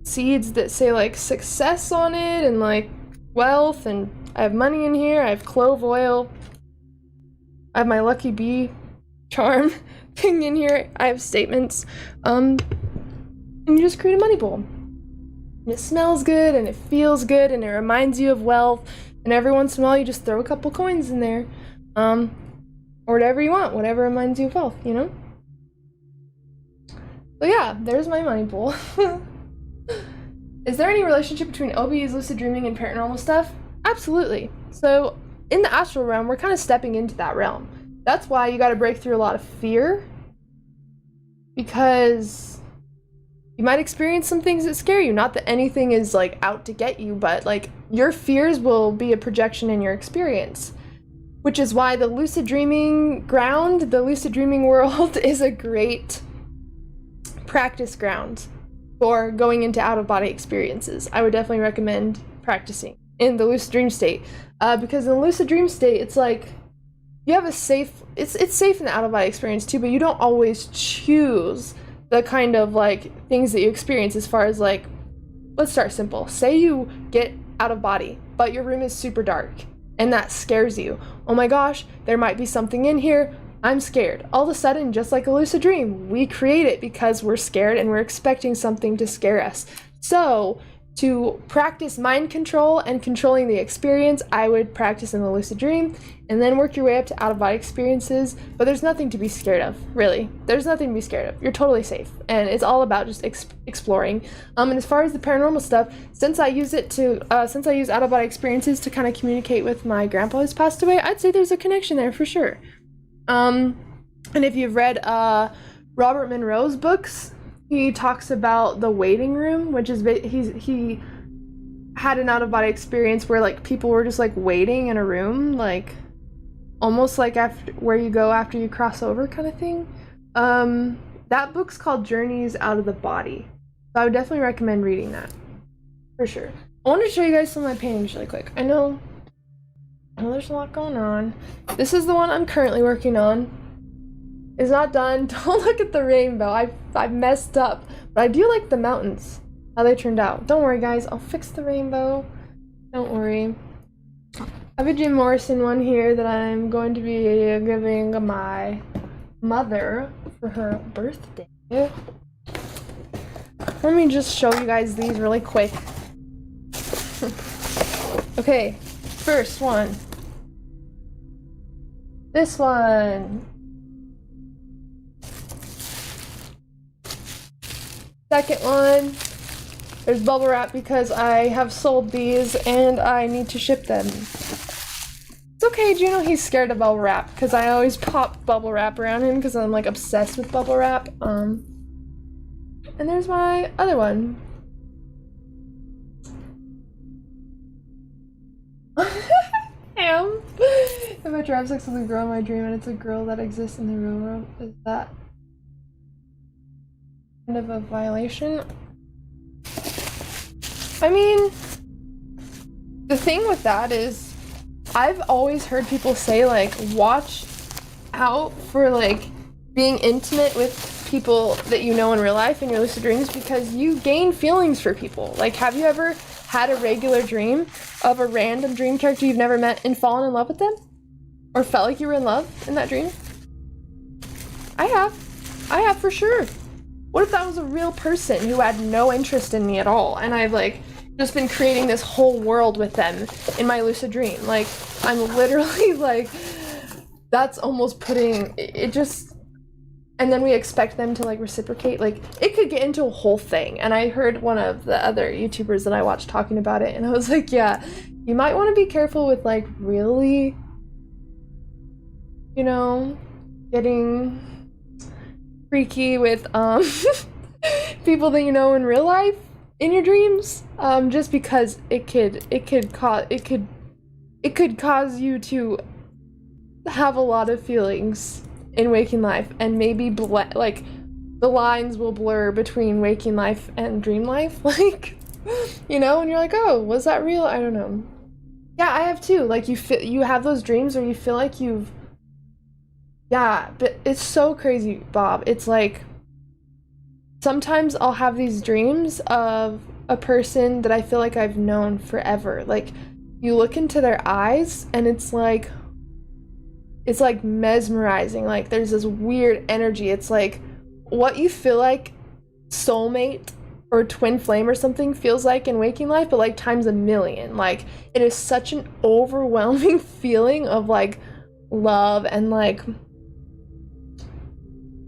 seeds that say like success on it and like wealth, and I have money in here, I have clove oil, I have my lucky bee charm thing in here, I have statements, and you just create a money bowl. And it smells good and it feels good and it reminds you of wealth. And every once in a while, you just throw a couple coins in there, or whatever you want, whatever reminds you of wealth, you know? So yeah, there's my money pool. Is there any relationship between OBs, lucid dreaming, and paranormal stuff? Absolutely. So in the astral realm, we're kind of stepping into that realm. That's why you got to break through a lot of fear, because you might experience some things that scare you. Not that anything is like out to get you, but like your fears will be a projection in your experience. Which is why the lucid dreaming ground, the lucid dreaming world, is a great practice ground for going into out-of-body experiences. I would definitely recommend practicing in the lucid dream state. Because in the lucid dream state, it's like you have a safe, it's safe in the out-of-body experience too, but you don't always choose the kind of like things that you experience as far as like, let's start simple. Say you get out of body, but your room is super dark and that scares you. Oh my gosh, there might be something in here. I'm scared. All of a sudden, just like a lucid dream, we create it because we're scared and we're expecting something to scare us. So to practice mind control and controlling the experience, I would practice in the lucid dream and then work your way up to out-of-body experiences. But there's nothing to be scared of, really. There's nothing to be scared of. You're totally safe. And it's all about just exploring. And as far as the paranormal stuff, since I use out-of-body experiences to kind of communicate with my grandpa who's passed away, I'd say there's a connection there for sure. And if you've read Robert Monroe's books, he talks about the waiting room, which is he had an out-of-body experience where like people were just like waiting in a room, like almost like after where you go after you cross over kind of thing. That book's called Journeys Out of the Body. So I would definitely recommend reading that for sure. I want to show you guys some of my paintings really quick. I know there's a lot going on. This is the one I'm currently working on. It's not done. Don't look at the rainbow. I've messed up. But I do like the mountains, how they turned out. Don't worry, guys. I'll fix the rainbow. Don't worry. I have a Jim Morrison one here that I'm going to be giving my mother for her birthday. Let me just show you guys these really quick. Okay, first one. This one. Second one, there's bubble wrap because I have sold these and I need to ship them. It's okay, Juno, he's scared of bubble wrap because I always pop bubble wrap around him because I'm like obsessed with bubble wrap. And there's my other one. If I try to have sex with a girl in my dream and it's a girl that exists in the real world, is that kind of a violation? I mean, the thing with that is, I've always heard people say, like, watch out for, like, being intimate with people that you know in real life in your lucid dreams because you gain feelings for people. Like, have you ever had a regular dream of a random dream character you've never met and fallen in love with them? Or felt like you were in love in that dream? I have for sure. What if that was a real person who had no interest in me at all and I've like just been creating this whole world with them in my lucid dream? Like, I'm literally like, that's almost putting it just, and then we expect them to like reciprocate. Like, it could get into a whole thing. And I heard one of the other YouTubers that I watched talking about it and I was like, yeah, you might want to be careful with like really, you know, getting freaky with people that you know in real life in your dreams, just because it could cause you to have a lot of feelings in waking life, and maybe like the lines will blur between waking life and dream life, like, you know, and you're like, oh, was that real? I don't know. Yeah, I have too. Like, you have those dreams where you feel like you've, yeah, but it's so crazy, Bob. It's like, sometimes I'll have these dreams of a person that I feel like I've known forever. Like, you look into their eyes and it's like mesmerizing. Like, there's this weird energy. It's like what you feel like soulmate or twin flame or something feels like in waking life, but like times a million. Like, it is such an overwhelming feeling of like love and like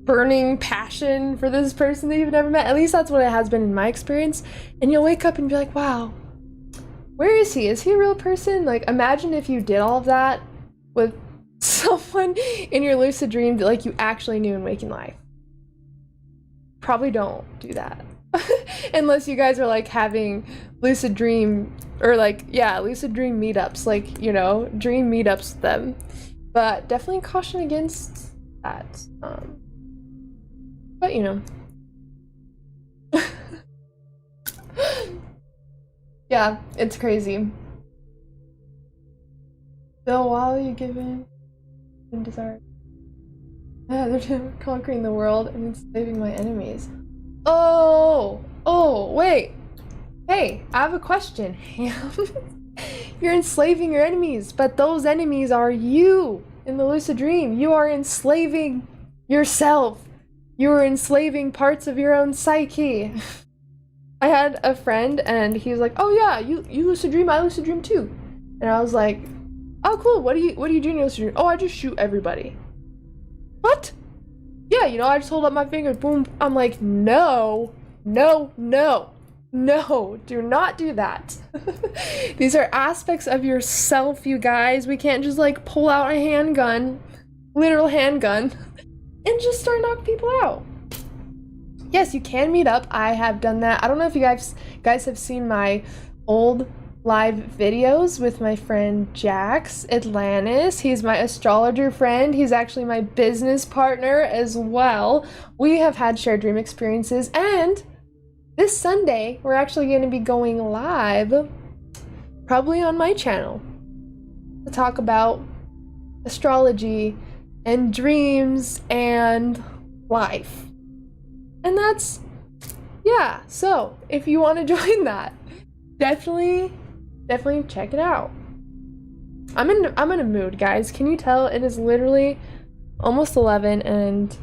burning passion for this person that you've never met. At least that's what it has been in my experience. And you'll wake up and be like, wow, where is he? Is he a real person? Like, imagine if you did all of that with someone in your lucid dream that like you actually knew in waking life. Probably don't do that. Unless you guys are like having lucid dream or like, yeah, lucid dream meetups, like, you know, dream meetups with them. But definitely caution against that. But you know. Yeah, it's crazy. Bill, while you giving desire. Yeah, they're conquering the world and enslaving my enemies. Oh, wait. Hey, I have a question. You're enslaving your enemies, but those enemies are you in the lucid dream. You are enslaving yourself. You are enslaving parts of your own psyche. I had a friend and he was like, oh yeah, you lucid dream, I lucid dream too. And I was like, oh cool, what do you do in your lucid dream? Oh, I just shoot everybody. What? Yeah, you know, I just hold up my finger, boom. I'm like, no, do not do that. These are aspects of yourself, you guys. We can't just like pull out a handgun, literal handgun, and just start knocking people out. Yes, you can meet up. I have done that. I don't know if you guys have seen my old live videos with my friend Jax Atlantis. He's my astrologer friend. He's actually my business partner as well. We have had shared dream experiences, and this Sunday we're actually going to be going live, probably on my channel, to talk about astrology and dreams and life. And that's, yeah, so if you want to join that, definitely check it out. I'm in a mood, guys. Can you tell? It is literally almost 11 and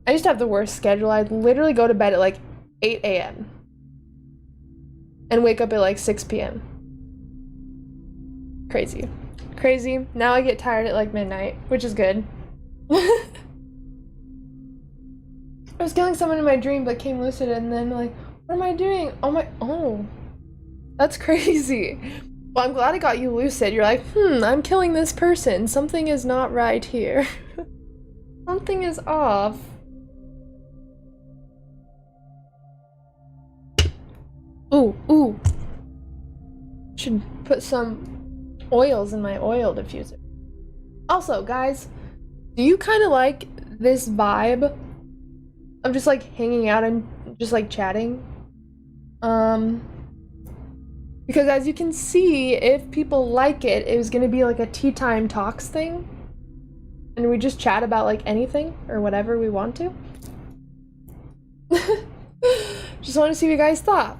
I just have the worst schedule. I literally go to bed at like 8 a.m. and wake up at like 6 p.m. Crazy. Now I get tired at like midnight, which is good. was killing someone in my dream but came lucid, and then like, what am I doing? Oh, that's crazy. Well, I'm glad I got you lucid. You're like, I'm killing this person. Something is not right here. Something is off. Ooh. Should put some oils in my oil diffuser. Also, guys, do you kind of like this vibe of just like hanging out and just like chatting? Because as you can see, if people like it, it was gonna be like a tea time talks thing. And we just chat about like anything or whatever we want to. Just want to see what you guys thought.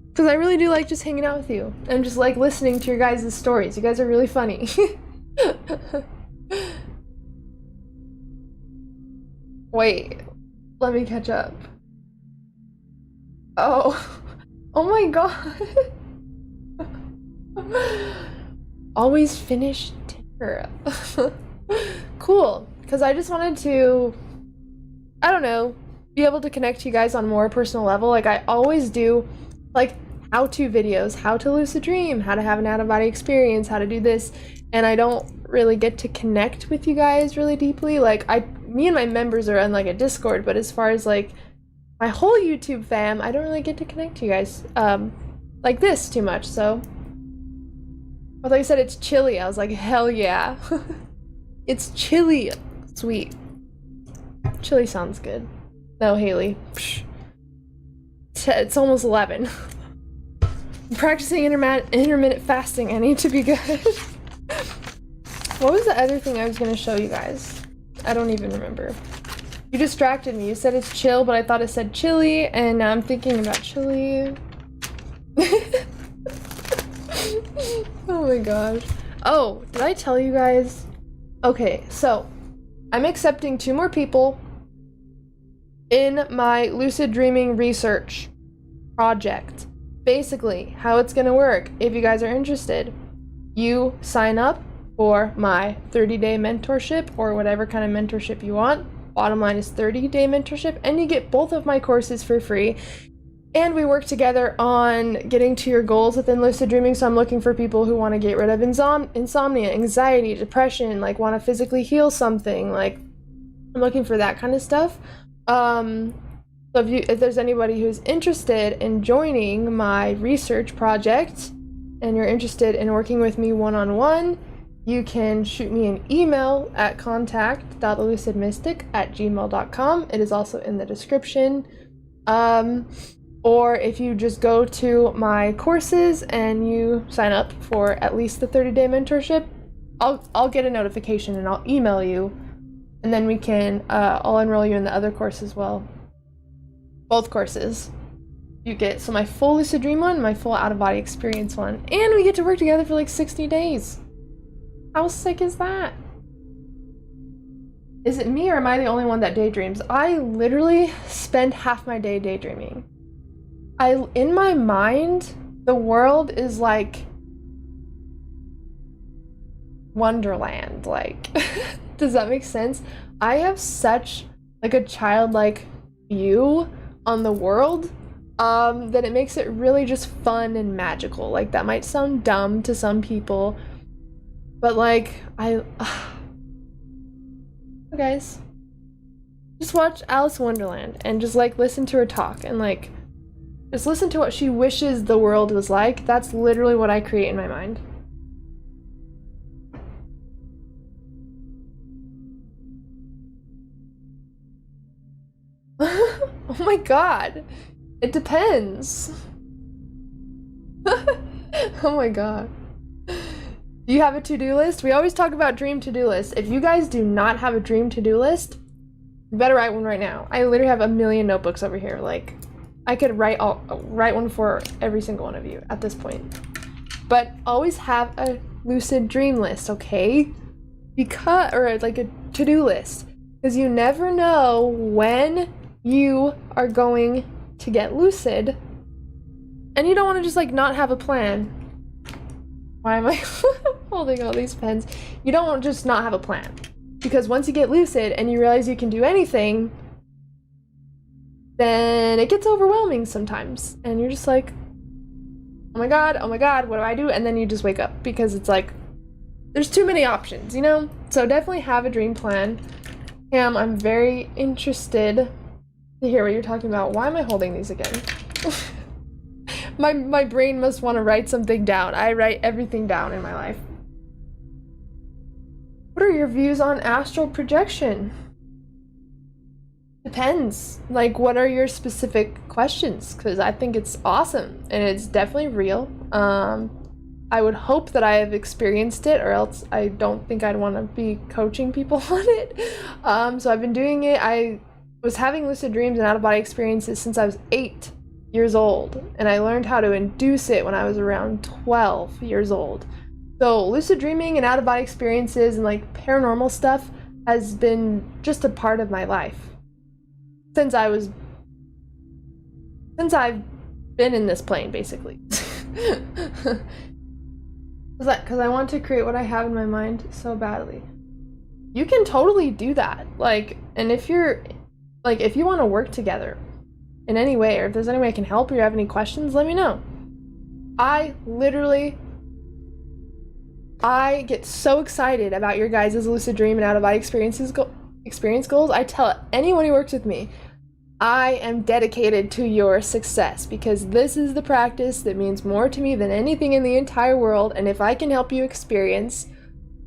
Because I really do like just hanging out with you. And just like listening to your guys' stories. You guys are really funny. Wait, let me catch up. Oh my god. Always finish dinner. Cool, because I just wanted to, I don't know, be able to connect to you guys on a more personal level. Like I always do, like how-to videos, how to lucid dream, how to have an out-of-body experience, how to do this, and I don't really get to connect with you guys really deeply. Like me and my members are on like a Discord, but as far as like my whole YouTube fam, I don't really get to connect to you guys like this too much. So I thought you said it's chilly. I was like, hell yeah. It's chilly. Sweet. Chilly sounds good. No, Haley. Psh. It's almost 11. I'm practicing intermittent fasting. I need to be good. What was the other thing I was going to show you guys? I don't even remember. You distracted me. You said it's chill, but I thought it said chilly, and now I'm thinking about chilly. Oh my gosh. Oh, did I tell you guys? Okay, so I'm accepting 2 more people in my lucid dreaming research project. Basically, how it's gonna work, if you guys are interested, you sign up for my 30-day mentorship or whatever kind of mentorship you want. Bottom line is 30-day mentorship, and you get both of my courses for free. And we work together on getting to your goals within lucid dreaming. So I'm looking for people who want to get rid of insomnia, anxiety, depression, like want to physically heal something. Like I'm looking for that kind of stuff. So if there's anybody who's interested in joining my research project and you're interested in working with me one-on-one, you can shoot me an email at contact.thelucidmystic@gmail.com. It is also in the description. Or if you just go to my courses and you sign up for at least the 30-day mentorship, I'll get a notification and I'll email you, and then we can I'll enroll you in the other course as well. Both courses. You get my full lucid dream one, my full out-of-body experience one, and we get to work together for like 60 days. How sick is that? Is it me or am I the only one that daydreams? I literally spend half my day daydreaming. In my mind, the world is like Wonderland, like, does that make sense? I have such like a childlike view on the world that it makes it really just fun and magical. Like that might sound dumb to some people, but like guys, just watch Alice in Wonderland and just like listen to her talk and like just listen to what she wishes the world was like. That's literally what I create in my mind. Oh my god. It depends. Oh my god. Do you have a to-do list? We always talk about dream to-do list. If you guys do not have a dream to-do list, you better write one right now. I literally have a million notebooks over here. Like, I could write one for every single one of you at this point. But always have a lucid dream list, okay? Or like a to-do list. Because you never know when you are going to get lucid. And you don't want to just like not have a plan. Why am I holding all these pens? You don't want to just not have a plan. Because once you get lucid and you realize you can do anything, then it gets overwhelming sometimes. And you're just like, oh my god, what do I do? And then you just wake up because it's like, there's too many options, you know? So definitely have a dream plan. Cam, I'm very interested to hear what you're talking about. Why am I holding these again? My brain must want to write something down. I write everything down in my life. What are your views on astral projection? Depends. Like, what are your specific questions? Because I think it's awesome and it's definitely real. I would hope that I have experienced it, or else I don't think I'd want to be coaching people on it. So I've been doing it. I was having lucid dreams and out-of-body experiences since I was 8 years old, and I learned how to induce it when I was around 12 years old. So lucid dreaming and out-of-body experiences and like paranormal stuff has been just a part of my life since I've been in this plane, basically. Because I want to create what I have in my mind so badly. You can totally do that. Like, and if you're, like, if you want to work together in any way, or if there's any way I can help, or you have any questions, let me know. I get so excited about your guys' lucid dream and out-of-body experience goals. I tell anyone who works with me, I am dedicated to your success because this is the practice that means more to me than anything in the entire world. And if I can help you experience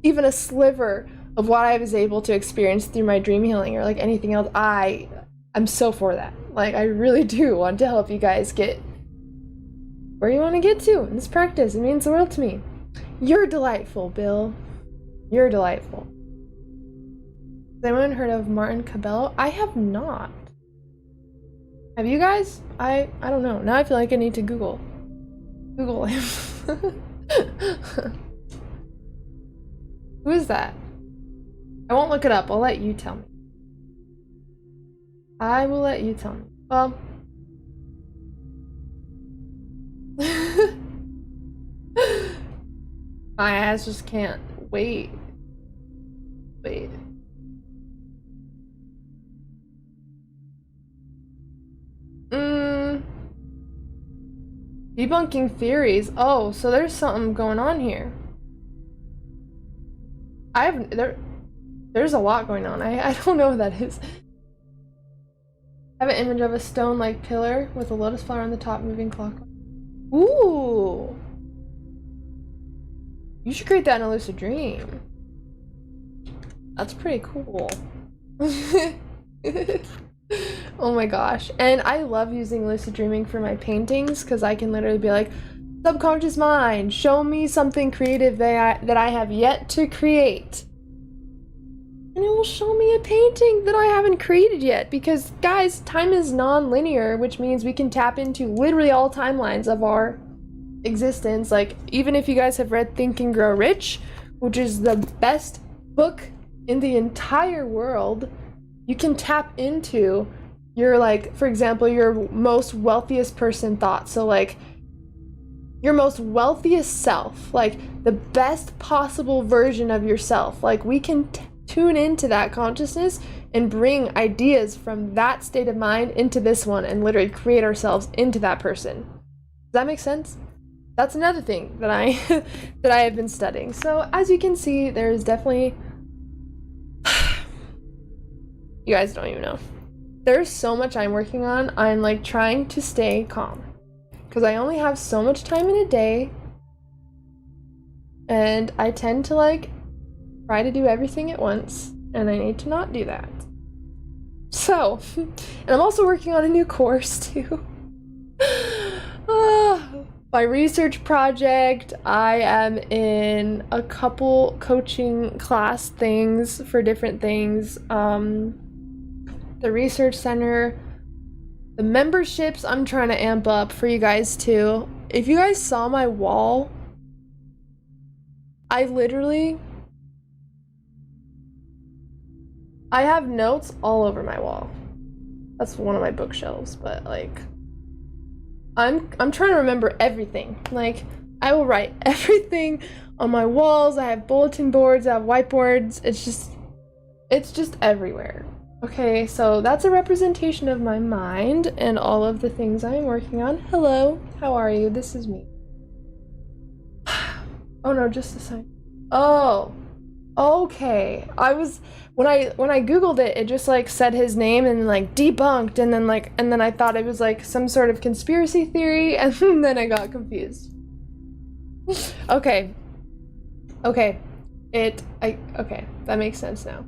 even a sliver of what I was able to experience through my dream healing or like anything else, I'm so for that. Like, I really do want to help you guys get where you want to get to in this practice. It means the world to me. You're delightful, Bill. You're delightful. Has anyone heard of Martin Cabello? I have not. Have you guys? I don't know. Now I feel like I need to Google him. Who is that? I won't look it up. I'll let you tell me. I will let you tell me. Well, my ass just can't wait. Debunking theories. Oh, so there's something going on here. There's a lot going on. I don't know what that is. I have an image of a stone-like pillar with a lotus flower on the top moving clockwise. Ooh. You should create that in a lucid dream. That's pretty cool. Oh my gosh. And I love using lucid dreaming for my paintings because I can literally be like, subconscious mind, show me something creative that I have yet to create. And it will show me a painting that I haven't created yet because, guys, time is non-linear, which means we can tap into literally all timelines of our existence. Like, even if you guys have read Think and Grow Rich, which is the best book in the entire world, you can tap into your, like, for example, your most wealthiest person thoughts. So like your most wealthiest self, like the best possible version of yourself. Like, we can tune into that consciousness and bring ideas from that state of mind into this one and literally create ourselves into that person. Does that make sense? That's another thing that I have been studying. So as you can see, there's definitely you guys don't even know. There's so much I'm working on. I'm like trying to stay calm because I only have so much time in a day, and I tend to like try to do everything at once, and I need to not do that. So, and I'm also working on a new course too. My research project, I am in a couple coaching class things for different things. The research center, the memberships I'm trying to amp up for you guys too. If you guys saw my wall, I have notes all over my wall. That's one of my bookshelves, but like I'm trying to remember everything. Like, I will write everything on my walls. I have bulletin boards, I have whiteboards. It's just everywhere. Okay, so that's a representation of my mind and all of the things I'm working on. Hello, how are you? This is me. Oh no, just a second. Oh, okay. When I googled it, it just like said his name and like debunked, and then I thought it was like some sort of conspiracy theory, and then I got confused. Okay. Okay. Okay, that makes sense now.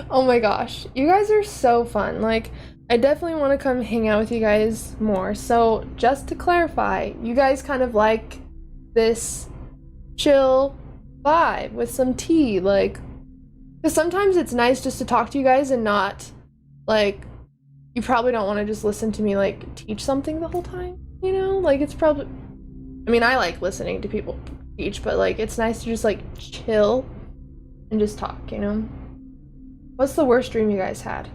Oh my gosh, you guys are so fun. Like, I definitely want to come hang out with you guys more. So just to clarify, you guys kind of like this chill vibe with some tea, like, because sometimes it's nice just to talk to you guys and not, like, you probably don't want to just listen to me, like, teach something the whole time, you know? Like, it's probably, I mean, I like listening to people teach, but, like, it's nice to just, like, chill and just talk, you know? What's the worst dream you guys had?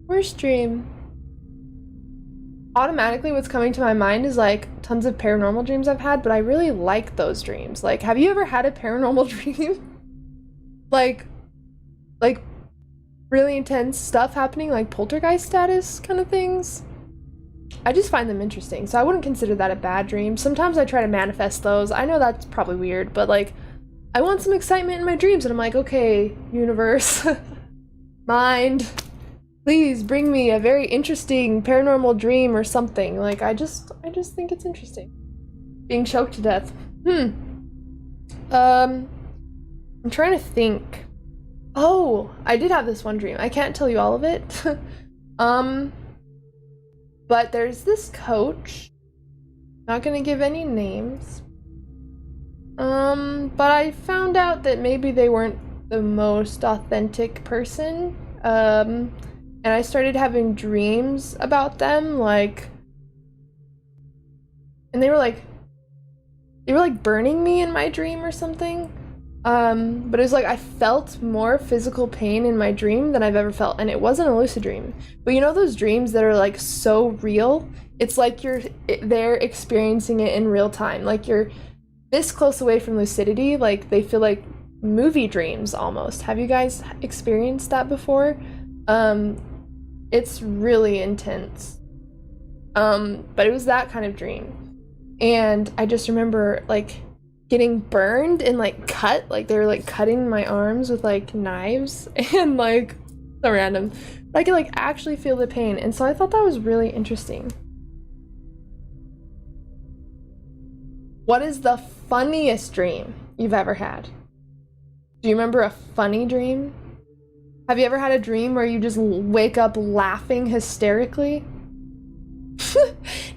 Worst dream. Automatically what's coming to my mind is like tons of paranormal dreams I've had, but I really like those dreams. Like, have you ever had a paranormal dream? like really intense stuff happening, like poltergeist status kind of things? I just find them interesting, so I wouldn't consider that a bad dream. Sometimes I try to manifest those. I know that's probably weird, but like, I want some excitement in my dreams, and I'm like, okay, universe, mind, please bring me a very interesting paranormal dream or something. Like, I just think it's interesting. Being choked to death. I'm trying to think. Oh, I did have this one dream. I can't tell you all of it. But there's this coach. Not gonna give any names. But I found out that maybe they weren't the most authentic person. And I started having dreams about them, like, and they were like burning me in my dream or something. But it was like I felt more physical pain in my dream than I've ever felt, and it wasn't a lucid dream. But you know those dreams that are like so real? It's like they're experiencing it in real time. Like you're this close away from lucidity, like they feel like movie dreams almost. Have you guys experienced that before? It's really intense. But it was that kind of dream. And I just remember like getting burned and like cut, like they were like cutting my arms with like knives, and like so random. But I could like actually feel the pain, and so I thought that was really interesting. What is the funniest dream you've ever had? Do you remember a funny dream? Have you ever had a dream where you just wake up laughing hysterically?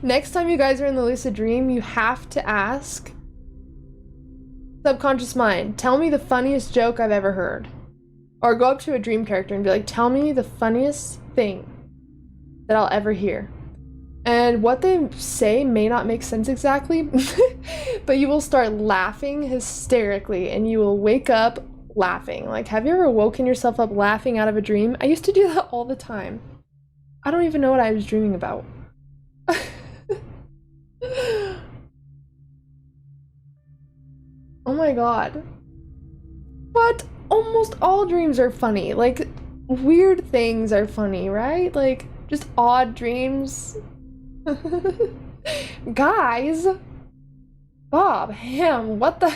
Next time you guys are in the lucid dream, you have to ask subconscious mind, tell me the funniest joke I've ever heard. Or go up to a dream character and be like, tell me the funniest thing that I'll ever hear. And what they say may not make sense exactly, but you will start laughing hysterically and you will wake up laughing. Like, have you ever woken yourself up laughing out of a dream? I used to do that all the time. I don't even know what I was dreaming about. Oh my god. But almost all dreams are funny. Like, weird things are funny, right? Like, just odd dreams. Guys, Bob, Ham, what the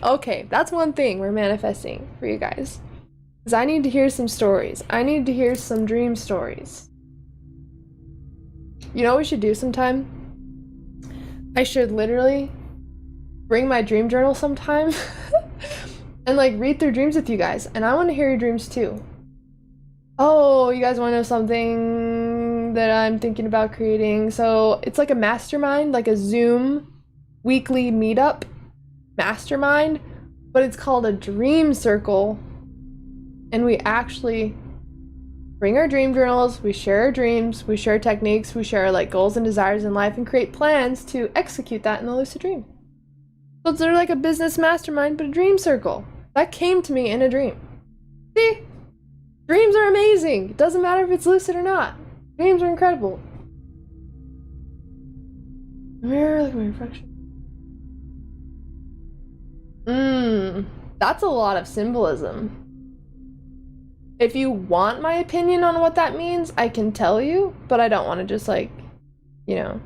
Okay, that's one thing we're manifesting for you guys, because I need to hear some stories. I need to hear some dream stories. You know what we should do sometime? I should literally bring my dream journal sometime and like read through dreams with you guys, and I want to hear your dreams too. Oh, you guys want to know something that I'm thinking about creating? So it's like a mastermind, like a Zoom weekly meetup mastermind, but it's called a dream circle. And we actually bring our dream journals, we share our dreams, we share techniques, we share like goals and desires in life, and create plans to execute that in the lucid dream. So it's sort of like a business mastermind, but a dream circle. That came to me in a dream. See? Dreams are amazing. It doesn't matter if it's lucid or not. Dreams are incredible. Mirror, like my reflection. That's a lot of symbolism. If you want my opinion on what that means, I can tell you, but I don't want to just like, you know.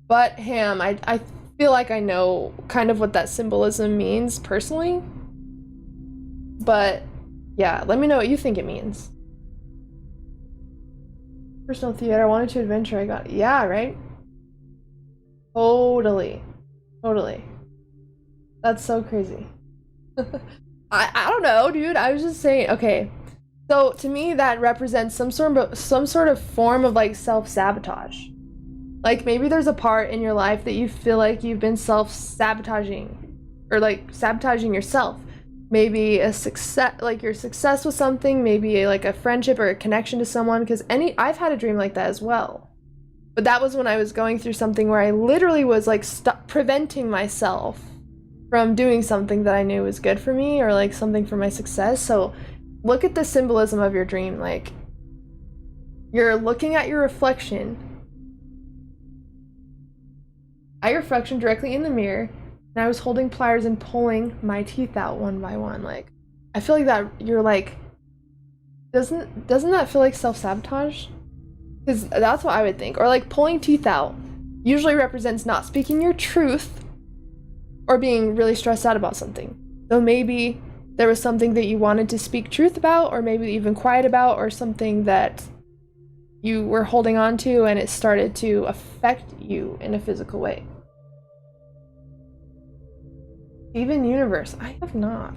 But Ham, I feel like I know kind of what that symbolism means personally. But yeah, let me know what you think it means. Personal theater, I wanted to adventure, I got, yeah, right? Totally. That's so crazy. I don't know, dude. I was just saying, okay. So to me that represents some sort of form of like self-sabotage. Like maybe there's a part in your life that you feel like you've been self-sabotaging or like sabotaging yourself. Maybe a success, like your success with something, maybe like a friendship or a connection to someone, because I've had a dream like that as well. But that was when I was going through something where I literally was like preventing myself from doing something that I knew was good for me or like something for my success. So look at the symbolism of your dream. Like you're looking at your reflection. Directly in the mirror, and I was holding pliers and pulling my teeth out one by one. Like I feel like that you're like, doesn't that feel like self-sabotage? Because that's what I would think. Or like pulling teeth out usually represents not speaking your truth or being really stressed out about something. So maybe there was something that you wanted to speak truth about, or maybe even quiet about, or something that you were holding on to and it started to affect you in a physical way. Even universe, I have not.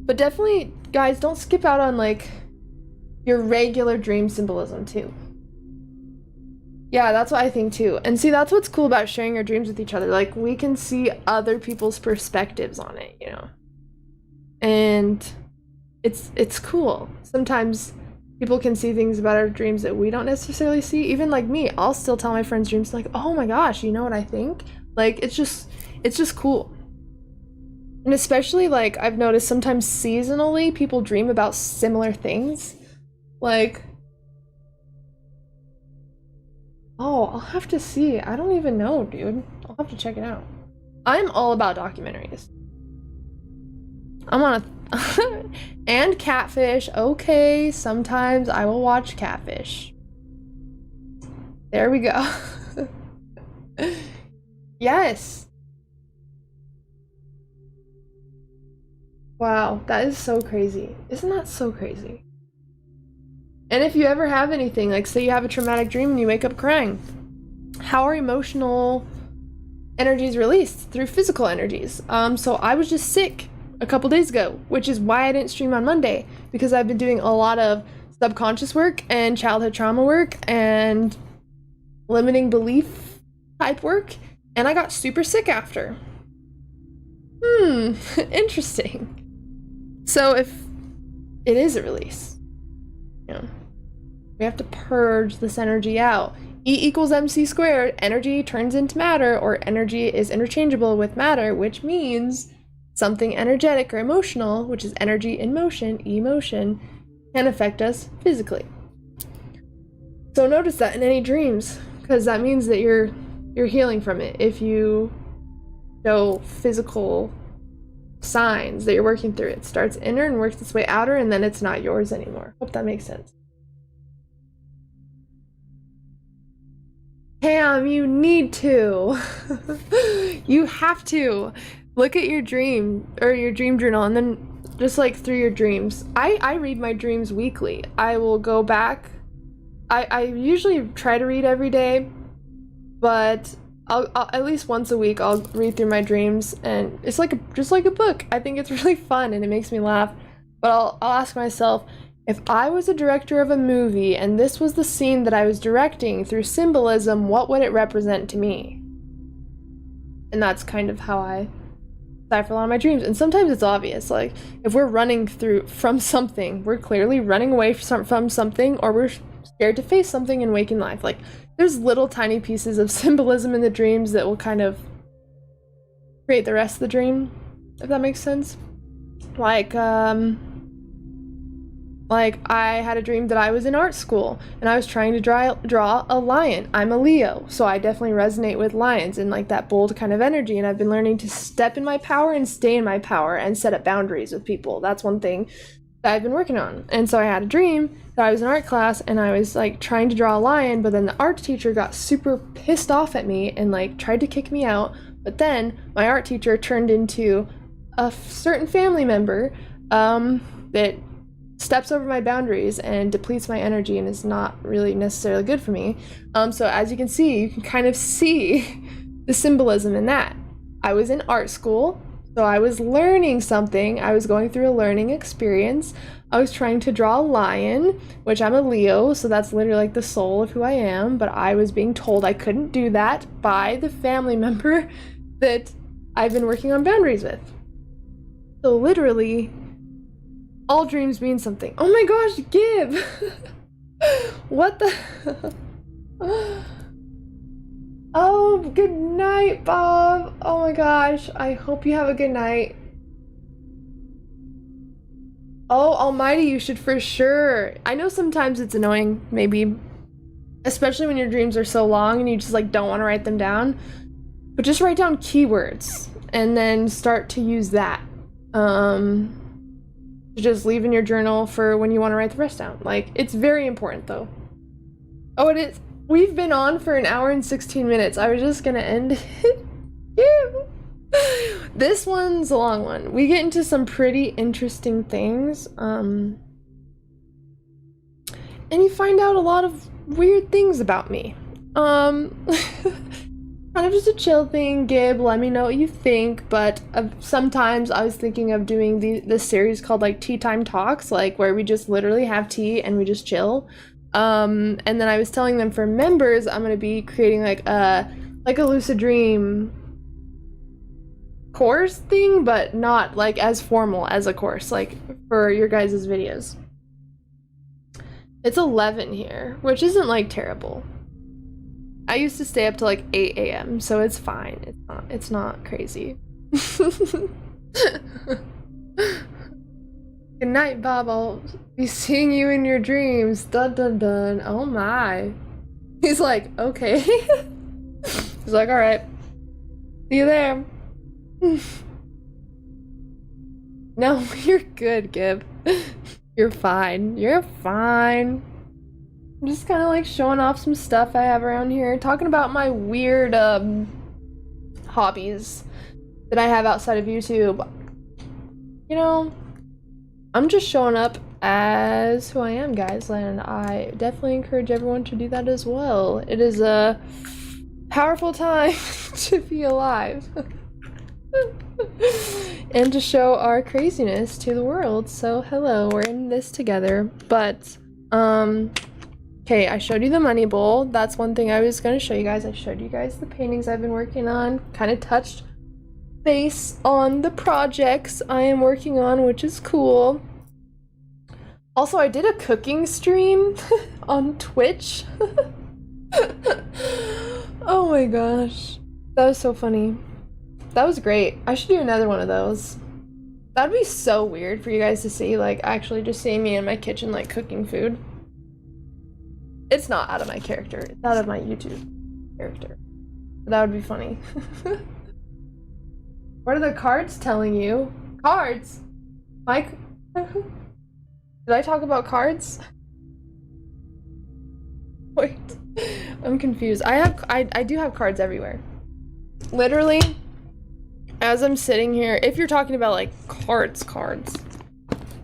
But definitely, guys, don't skip out on like your regular dream symbolism too. Yeah, that's what I think too. And see, that's what's cool about sharing your dreams with each other. Like we can see other people's perspectives on it, you know. And it's cool. Sometimes people can see things about our dreams that we don't necessarily see. Even like me, I'll still tell my friends' dreams like, "Oh my gosh, you know what I think?" Like it's just cool. And especially like I've noticed sometimes seasonally people dream about similar things. Like, oh, I'll have to see. I don't even know, dude. I'll have to check it out. I'm all about documentaries. I'm on a and Catfish. Okay, sometimes I will watch Catfish. There we go. Yes. Wow, that is so crazy. Isn't that so crazy? And if you ever have anything, like say you have a traumatic dream and you wake up crying, how are emotional energies released? Through physical energies. So I was just sick a couple days ago, which is why I didn't stream on Monday, because I've been doing a lot of subconscious work and childhood trauma work and limiting belief type work, and I got super sick after. Interesting. So if it is a release, you know, we have to purge this energy out. E = mc squared, energy turns into matter, or energy is interchangeable with matter, which means something energetic or emotional, which is energy in motion, emotion, can affect us physically. So notice that in any dreams, because that means that you're healing from it. If you show physical signs that you're working through, it starts inner and works its way outer, and then it's not yours anymore. Hope that makes sense. Pam, you need to. You have to look at your dream or your dream journal, and then just like through your dreams. I read my dreams weekly. I will go back. I usually try to read every day, but I'll at least once a week I'll read through my dreams, and it's like just like a book. I think it's really fun and it makes me laugh. But I'll ask myself, if I was a director of a movie and this was the scene that I was directing through symbolism, what would it represent to me? And that's kind of how I decipher a lot of my dreams. And sometimes it's obvious, like if we're running from something, we're clearly running away from something, or we're scared to face something in waking life. Like there's little tiny pieces of symbolism in the dreams that will kind of create the rest of the dream, if that makes sense. Like Like, I had a dream that I was in art school and I was trying to draw a lion. I'm a Leo, so I definitely resonate with lions and like that bold kind of energy, and I've been learning to step in my power and stay in my power and set up boundaries with people. That's one thing that I've been working on. And so I had a dream that I was in art class and I was like trying to draw a lion, but then the art teacher got super pissed off at me and like tried to kick me out. But then my art teacher turned into a certain family member that steps over my boundaries and depletes my energy and is not really necessarily good for me. So as you can see, you can kind of see the symbolism in that. I was in art school, so I was learning something. I was going through a learning experience. I was trying to draw a lion, which I'm a Leo, so that's literally like the soul of who I am, but I was being told I couldn't do that by the family member that I've been working on boundaries with. So literally, all dreams mean something. Oh my gosh, Gib! What the? Oh, good night, Bob. Oh my gosh, I hope you have a good night. Oh, Almighty, you should for sure. I know sometimes it's annoying, maybe, especially when your dreams are so long and you just like don't want to write them down, but just write down keywords and then start to use that. Just leave in your journal for when you want to write the rest down. Like, it's very important though. Oh, it is. We've been on for 1 hour and 16 minutes. I was just gonna end it. Yeah. This one's a long one. We get into some pretty interesting things. And you find out a lot of weird things about me. Kind of just a chill thing. Gib, let me know what you think, but sometimes I was thinking of doing this series called like Tea Time Talks, like where we just literally have tea and we just chill. And then I was telling them for members I'm gonna be creating like a lucid dream course thing, but not like as formal as a course, like for your guys' videos. It's 11 here, which isn't like terrible. I used to stay up to like 8 a.m, so it's fine. It's not crazy. Good night, Bob. I'll be seeing you in your dreams. Dun dun dun. Oh my. He's like, okay. He's like, all right. See you there. No, you're good, Gib. You're fine. You're fine. I'm just kind of like showing off some stuff I have around here, talking about my weird hobbies that I have outside of YouTube. You know, I'm just showing up as who I am, guys, and I definitely encourage everyone to do that as well. It is a powerful time to be alive and to show our craziness to the world. So hello, we're in this together. But okay, I showed you the money bowl. That's one thing I was going to show you guys. I showed you guys the paintings I've been working on, kind of touched base on the projects I am working on, which is cool. Also, I did a cooking stream on Twitch. Oh my gosh, that was so funny. That was great. I should do another one of those. That'd be so weird for you guys to see, like actually just seeing me in my kitchen like cooking food. It's not out of my character. It's out of my YouTube character. But that would be funny. What are the cards telling you? Cards? Mike? Did I talk about cards? Wait. I'm confused. I do have cards everywhere. Literally, as I'm sitting here, if you're talking about like cards,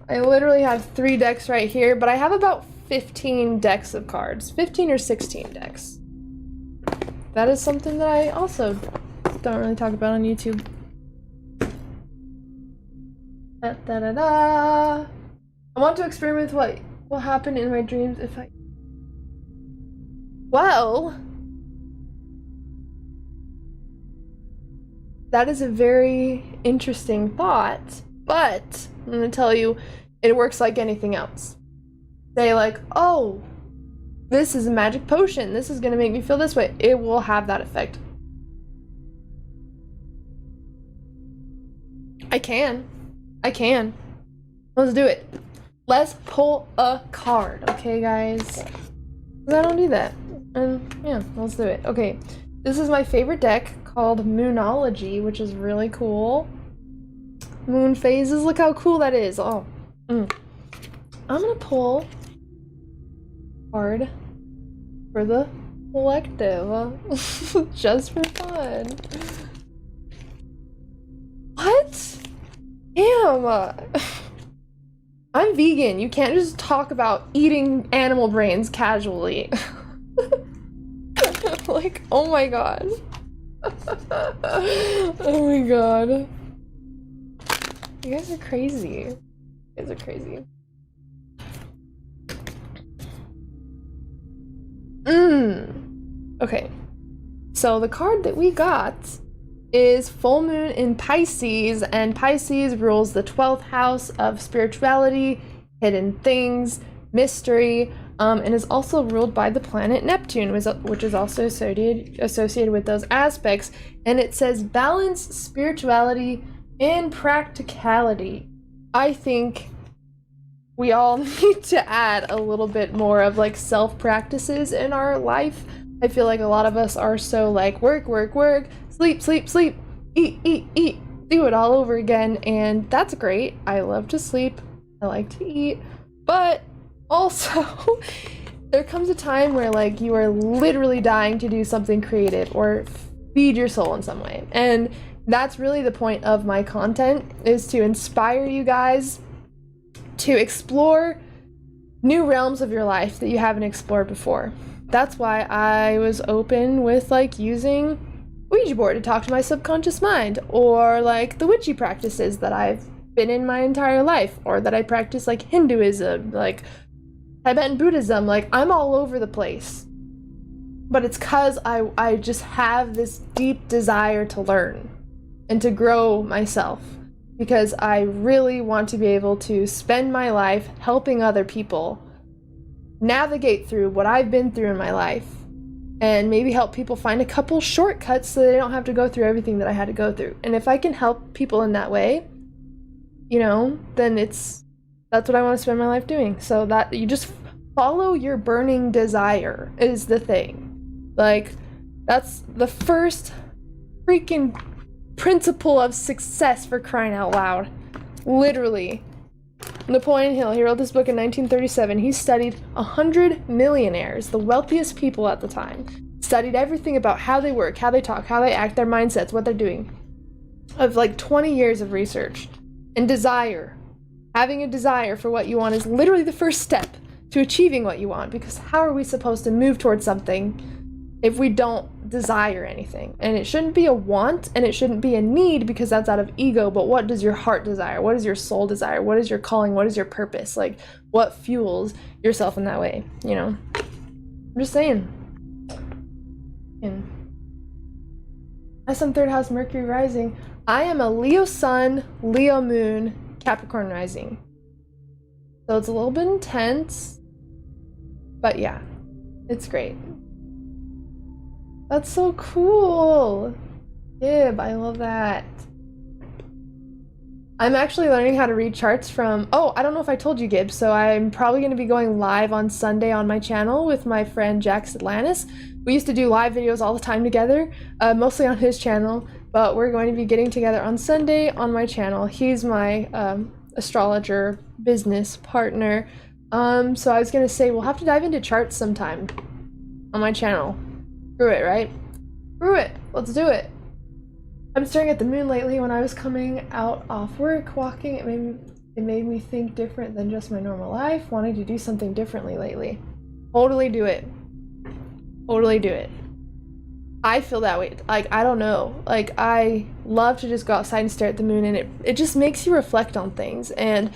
I literally have 3 decks right here, but I have about 15 decks of cards. 15 or 16 decks. That is something that I also don't really talk about on YouTube. Da, da, da, da. I want to experiment with what will happen in my dreams if I... Well... that is a very interesting thought, but I'm gonna tell you, it works like anything else. Say like, oh, this is a magic potion, this is gonna make me feel this way. It will have that effect. I can. Let's do it. let's pull a card, okay, guys? 'Cause I don't do that. And yeah, let's do it. Okay, this is my favorite deck called Moonology, which is really cool. Moon phases, look how cool that is. Oh, I'm gonna pull a card for the collective, just for fun. What? Damn! I'm vegan. You can't just talk about eating animal brains casually. Like, oh my god. Oh my god. You guys are crazy. You guys are crazy. Okay. So the card that we got is full moon in Pisces, and Pisces rules the 12th house of spirituality, hidden things, mystery, and is also ruled by the planet Neptune, which is also associated with those aspects. And it says balance spirituality and practicality. I think we all need to add a little bit more of like self practices in our life. I feel like a lot of us are so like work, work, work, sleep, sleep, sleep, eat, eat, eat, do it all over again, and that's great. I love to sleep, I like to eat, but also there comes a time where like you are literally dying to do something creative or feed your soul in some way, and that's really the point of my content, is to inspire you guys to explore new realms of your life that you haven't explored before. That's why I was open with like using Ouija board to talk to my subconscious mind, or like the witchy practices that I've been in my entire life, or that I practice like Hinduism, like Tibetan Buddhism. Like I'm all over the place, but it's because I just have this deep desire to learn and to grow myself, because I really want to be able to spend my life helping other people navigate through what I've been through in my life, and maybe help people find a couple shortcuts so they don't have to go through everything that I had to go through. And if I can help people in that way, you know, then that's what I want to spend my life doing. So that you just follow your burning desire is the thing. Like, that's the first freaking principle of success, for crying out loud. Literally. Napoleon Hill, he wrote this book in 1937. He studied 100 millionaires, the wealthiest people at the time. Studied everything about how they work, how they talk, how they act, their mindsets, what they're doing. Of like 20 years of research. And desire. Having a desire for what you want is literally the first step to achieving what you want, because how are we supposed to move towards something if we don't desire anything? And it shouldn't be a want, and it shouldn't be a need, because that's out of ego. But what does your heart desire? What does your soul desire? What is your calling? What is your purpose? Like, what fuels yourself in that way, you know? I'm just saying. And as some third house Mercury rising, I am a Leo sun, Leo moon, Capricorn rising. So it's a little bit intense, but yeah, it's great. That's so cool. Gib, I love that. I'm actually learning how to read charts from, oh, I don't know if I told you, Gib, so I'm probably going to be going live on Sunday on my channel with my friend Jax Atlantis. We used to do live videos all the time together, mostly on his channel, but we're going to be getting together on Sunday on my channel. He's my astrologer business partner. So I was going to say we'll have to dive into charts sometime on my channel. Screw it, right? Screw it. Let's do it. I'm staring at the moon lately. When I was coming out off work, walking, it made me think different than just my normal life, wanting to do something differently lately. Totally do it. Totally do it. I feel that way. Like, I don't know. Like, I love to just go outside and stare at the moon, and it just makes you reflect on things. And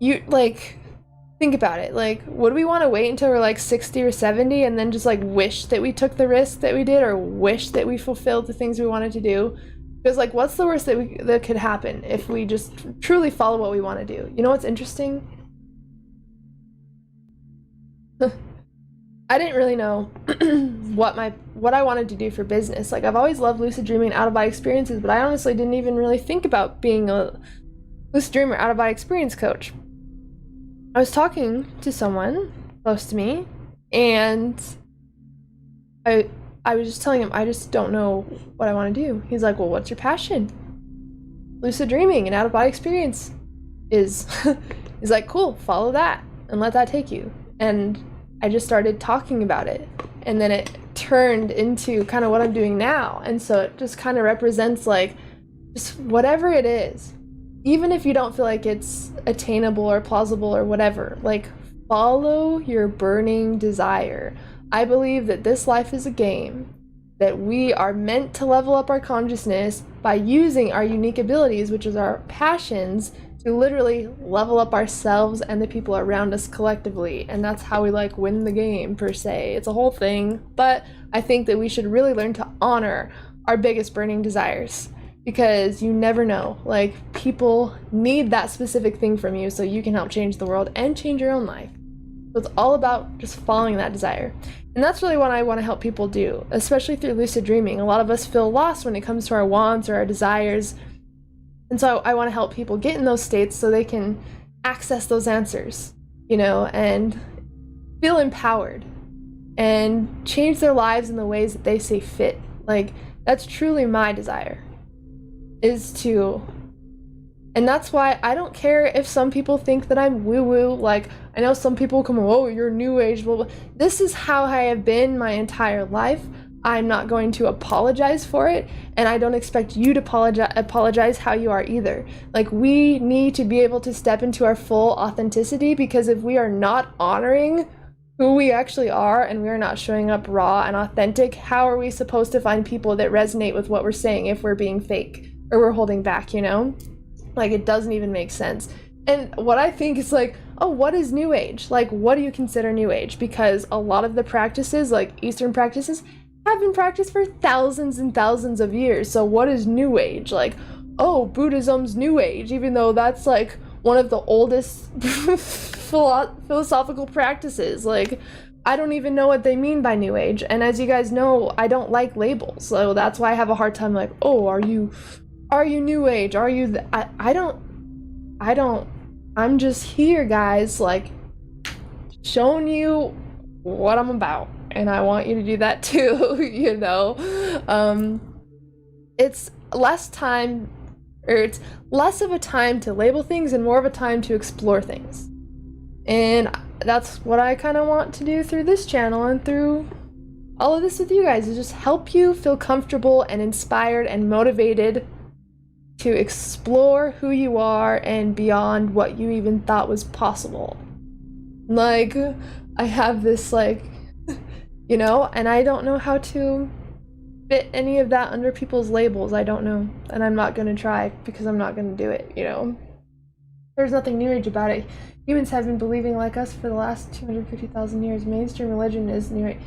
you, like, think about it. Like, would we want to wait until we're like 60 or 70 and then just like wish that we took the risk that we did, or wish that we fulfilled the things we wanted to do? Because like, what's the worst that could happen if we just truly follow what we want to do? You know what's interesting? I didn't really know what I wanted to do for business. Like, I've always loved lucid dreaming, out-of-body experiences, but I honestly didn't even really think about being a lucid dreamer, out-of-body experience coach. I was talking to someone close to me, and I was just telling him I just don't know what I want to do. He's like, well, what's your passion? Lucid dreaming and out-of-body experience is. He's like, cool, follow that and let that take you. And I just started talking about it, and then it turned into kind of what I'm doing now. And so it just kind of represents like just whatever it is, even if you don't feel like it's attainable or plausible or whatever, like follow your burning desire. I believe that this life is a game, that we are meant to level up our consciousness by using our unique abilities, which is our passions, to literally level up ourselves and the people around us collectively. And that's how we like win the game, per se. It's a whole thing, but I think that we should really learn to honor our biggest burning desires, because you never know, like people need that specific thing from you so you can help change the world and change your own life. So it's all about just following that desire. And that's really what I want to help people do, especially through lucid dreaming. A lot of us feel lost when it comes to our wants or our desires. And so I want to help people get in those states so they can access those answers, you know, and feel empowered and change their lives in the ways that they see fit. Like, that's truly my desire, is to, and that's why I don't care if some people think that I'm woo-woo. Like, I know some people come, oh, you're new age, blah, blah. This is how I have been my entire life. I'm not going to apologize for it, and I don't expect you to apologize how you are either. Like, we need to be able to step into our full authenticity, because if we are not honoring who we actually are and we are not showing up raw and authentic, how are we supposed to find people that resonate with what we're saying if we're being fake or we're holding back, you know? Like, it doesn't even make sense. And what I think is like, oh, what is new age? Like, what do you consider new age? Because a lot of the practices, like Eastern practices, have been practiced for thousands and thousands of years. So what is new age? Like, oh, Buddhism's new age, even though that's like one of the oldest philosophical practices. Like, I don't even know what they mean by new age. And as you guys know, I don't like labels. So that's why I have a hard time like, oh, are you new age? Are you I don't, I'm just here, guys, like showing you what I'm about. And I want you to do that too, you know? It's less time, or it's less of a time to label things and more of a time to explore things. And that's what I kind of want to do through this channel and through all of this with you guys, is just help you feel comfortable and inspired and motivated to explore who you are and beyond what you even thought was possible. Like, I have this like, you know, and I don't know how to fit any of that under people's labels. I don't know, and I'm not going to try, because I'm not going to do it, you know. There's nothing new age about it. Humans have been believing like us for the last 250,000 years. Mainstream religion is new age.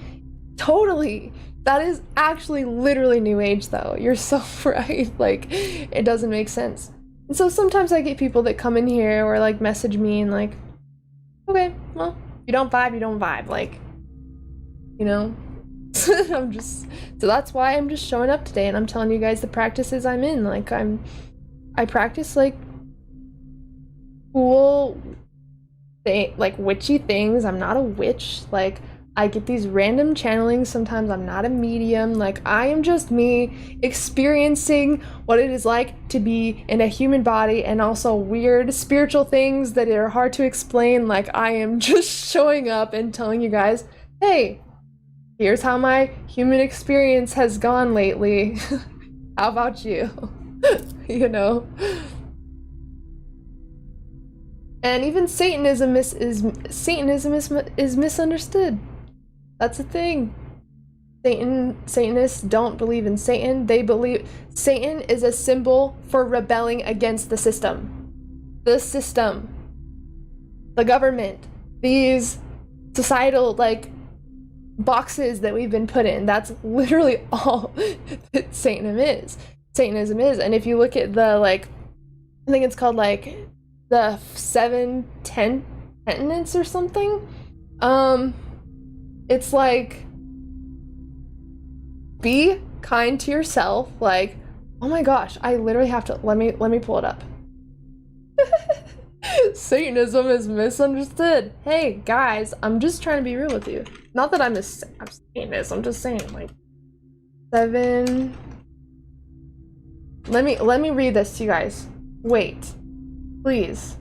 Totally. That is actually literally new age though. You're so right. Like, it doesn't make sense. And so sometimes I get people that come in here or like message me and like, okay, well, if you don't vibe, you don't vibe. Like, you know, so that's why I'm just showing up today and I'm telling you guys the practices I'm in. Like, I practice like cool, like witchy things. I'm not a witch. Like, I get these random channelings. Sometimes I'm not a medium. Like, I am just me experiencing what it is like to be in a human body, and also weird spiritual things that are hard to explain. Like, I am just showing up and telling you guys, hey, here's how my human experience has gone lately. How about you? You know? And even Satanism is misunderstood. That's a thing. Satanists don't believe in Satan. They believe Satan is a symbol for rebelling against the system. The system. The government. These societal, like, boxes that we've been put in. That's literally all that Satanism is. And if you look at the, like, I think it's called, like, the 7 tenets or something, it's like, be kind to yourself. Like, oh my gosh, I literally have to, let me pull it up. Satanism is misunderstood. Hey guys, I'm just trying to be real with you. Not that I'm Satanist, I'm just saying, like, 7. Let me read this to you guys. Wait, please.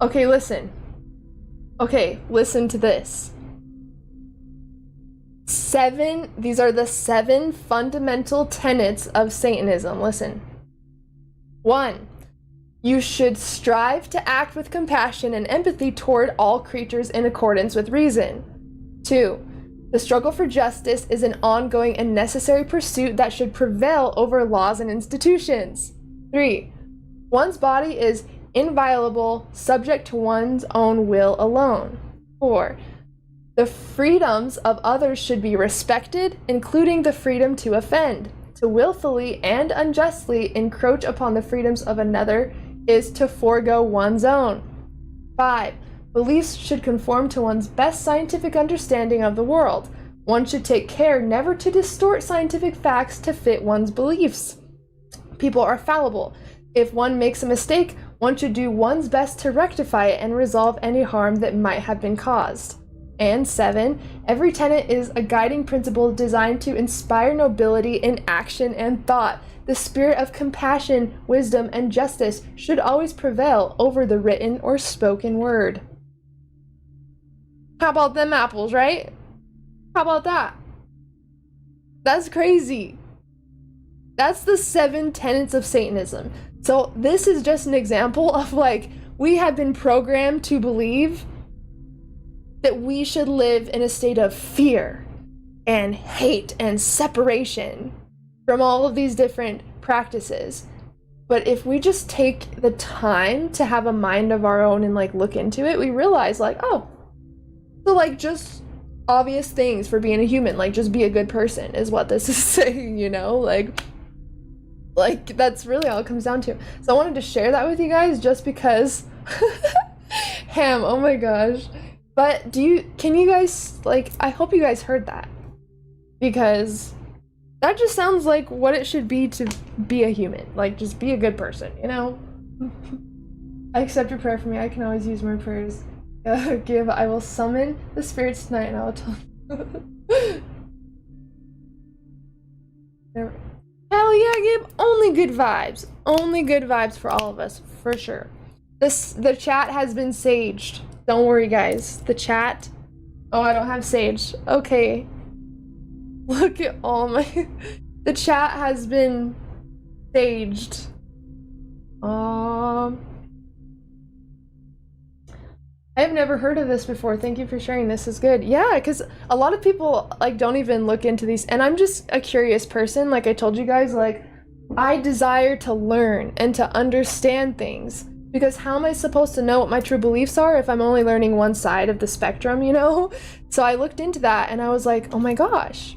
Okay, listen. Okay, listen to this. 7, these are the 7 fundamental tenets of Satanism. Listen. 1. You should strive to act with compassion and empathy toward all creatures in accordance with reason. 2. The struggle for justice is an ongoing and necessary pursuit that should prevail over laws and institutions. 3. One's body is inviolable, subject to one's own will alone. 4. The freedoms of others should be respected, including the freedom to offend. To willfully and unjustly encroach upon the freedoms of another is to forego one's own. 5. Beliefs should conform to one's best scientific understanding of the world. One should take care never to distort scientific facts to fit one's beliefs. People are fallible. If one makes a mistake, one should do one's best to rectify it and resolve any harm that might have been caused. And 7. Every tenet is a guiding principle designed to inspire nobility in action and thought. The spirit of compassion, wisdom, and justice should always prevail over the written or spoken word. How about them apples, right? How about that? That's crazy. That's the 7 tenets of Satanism. So this is just an example of, like, we have been programmed to believe that we should live in a state of fear and hate and separation from all of these different practices. But if we just take the time to have a mind of our own and, like, look into it, we realize, like, oh, so, like, just obvious things for being a human, like, just be a good person is what this is saying, you know? Like that's really all it comes down to. So I wanted to share that with you guys just because Ham, oh my gosh. But can you guys, like, I hope you guys heard that, because that just sounds like what it should be to be a human. Like, just be a good person, you know? I accept your prayer for me. I can always use more prayers. Give. I will summon the spirits tonight and I will tell them. Hell yeah, Gib. Only good vibes. Only good vibes for all of us, for sure. The chat has been saged. Don't worry, guys. The chat. Oh, I don't have sage. Okay. Look at all my... The chat has been saged. I've never heard of this before. Thank you for sharing. This is good. Yeah, because a lot of people, like, don't even look into these. And I'm just a curious person. Like I told you guys, like, I desire to learn and to understand things. Because how am I supposed to know what my true beliefs are if I'm only learning one side of the spectrum, you know? So I looked into that and I was like, oh my gosh,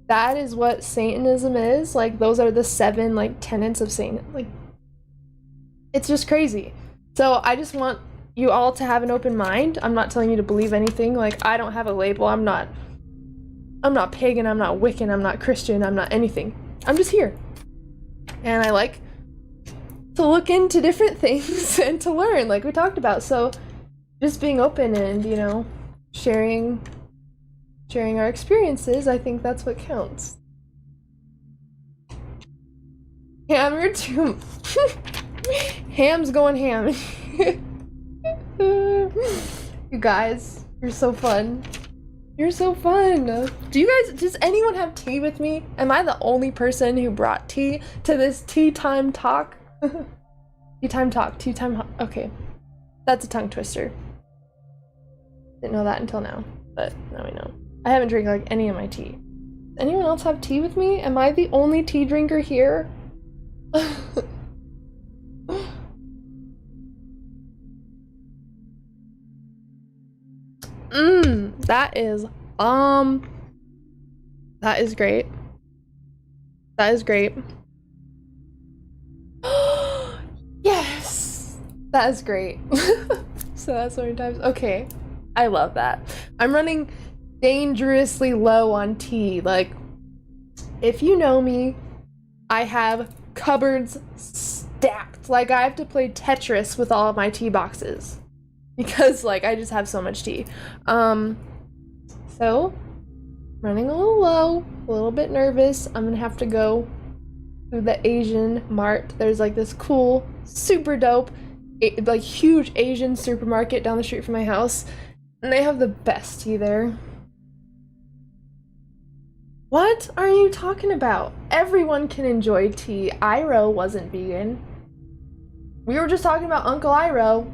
that is what Satanism is. Like, those are the 7, like, tenets of Satan. Like, it's just crazy. So I just want you all to have an open mind. I'm not telling you to believe anything. Like, I don't have a label. I'm not pagan, I'm not Wiccan, I'm not Christian, I'm not anything. I'm just here. And I like to look into different things and to learn, like we talked about. So just being open and, you know, sharing our experiences, I think that's what counts. Ham, you're too... Ham's going ham. You guys, you're so fun. You're so fun. Does anyone have tea with me? Am I the only person who brought tea to this tea time talk? Tea time talk, okay. That's a tongue twister. Didn't know that until now, but now we know. I haven't drank, like, any of my tea. Anyone else have tea with me? Am I the only tea drinker here? That is great. That is great. Yes! That is great. So that's so many times. Okay. I love that. I'm running dangerously low on tea. Like, if you know me, I have cupboards stacked packed. Like, I have to play Tetris with all of my tea boxes because, like, I just have so much tea. So running a little low, a little bit nervous. I'm gonna have to go to the Asian Mart. There's like this cool, super dope, like huge Asian supermarket down the street from my house, and they have the best tea there. What are you talking about? Everyone can enjoy tea. Iroh wasn't vegan. We were just talking about Uncle Iroh.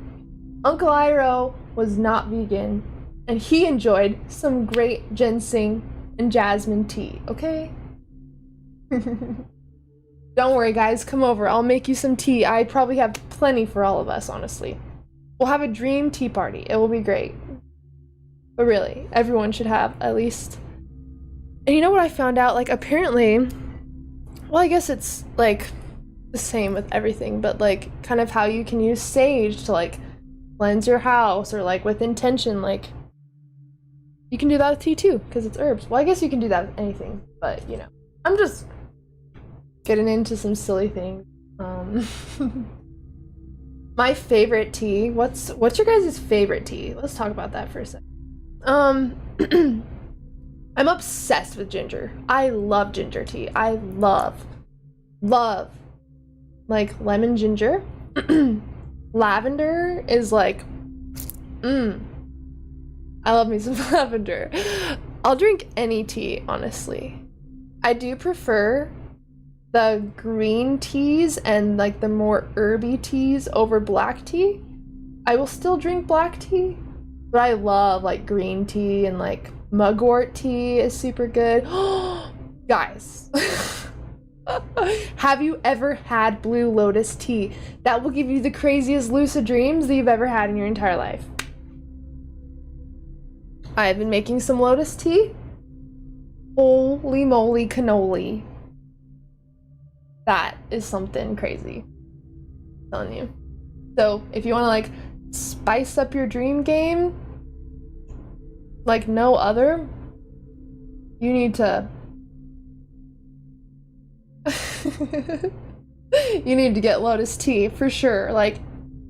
Uncle Iroh was not vegan, and he enjoyed some great ginseng and jasmine tea, okay? Don't worry, guys. Come over. I'll make you some tea. I probably have plenty for all of us, honestly. We'll have a dream tea party. It will be great. But really, everyone should have at least... And you know what I found out? Like, apparently... Well, I guess it's, like, the same with everything, but, like, kind of how you can use sage to, like, cleanse your house, or, like, with intention, like... You can do that with tea, too, because it's herbs. Well, I guess you can do that with anything, but, you know. I'm just... getting into some silly things. My favorite tea. What's your guys' favorite tea? Let's talk about that for a second. I'm obsessed with ginger. I love ginger tea. I love like lemon ginger. Lavender is like I love me some lavender. I'll drink any tea, honestly. I do prefer the green teas and like the more herby teas over black tea. I will still drink black tea, but I love like green tea, and like mugwort tea is super good. Guys, have you ever had blue lotus tea? That will give you the craziest lucid dreams that you've ever had in your entire life. I've been making some lotus tea. Holy moly cannoli. That is something crazy. I'm telling you. So if you want to like spice up your dream game like no other, you need to you need to get lotus tea for sure, like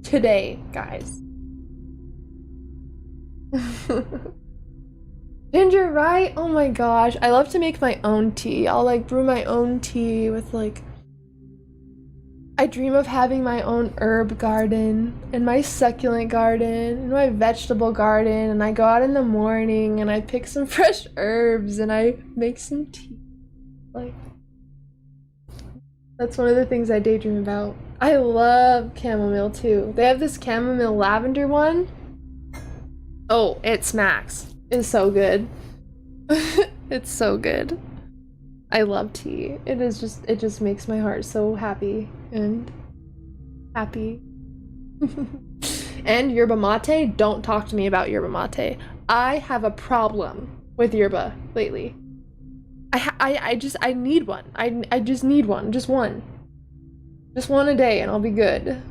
today, guys. Ginger, right? Oh my gosh, I love to make my own tea. I'll like brew my own tea with like, I dream of having my own herb garden and my succulent garden and my vegetable garden, and I go out in the morning and I pick some fresh herbs and I make some tea. Like, that's one of the things I daydream about. I love chamomile too. They have this chamomile lavender one. Oh, 𝒚𝒔𝒔. It's so good. It's so good. I love tea. It just makes my heart so happy and happy. And yerba mate, don't talk to me about yerba mate. I have a problem with yerba lately. I need one. I just need one. Just one. Just one a day and I'll be good.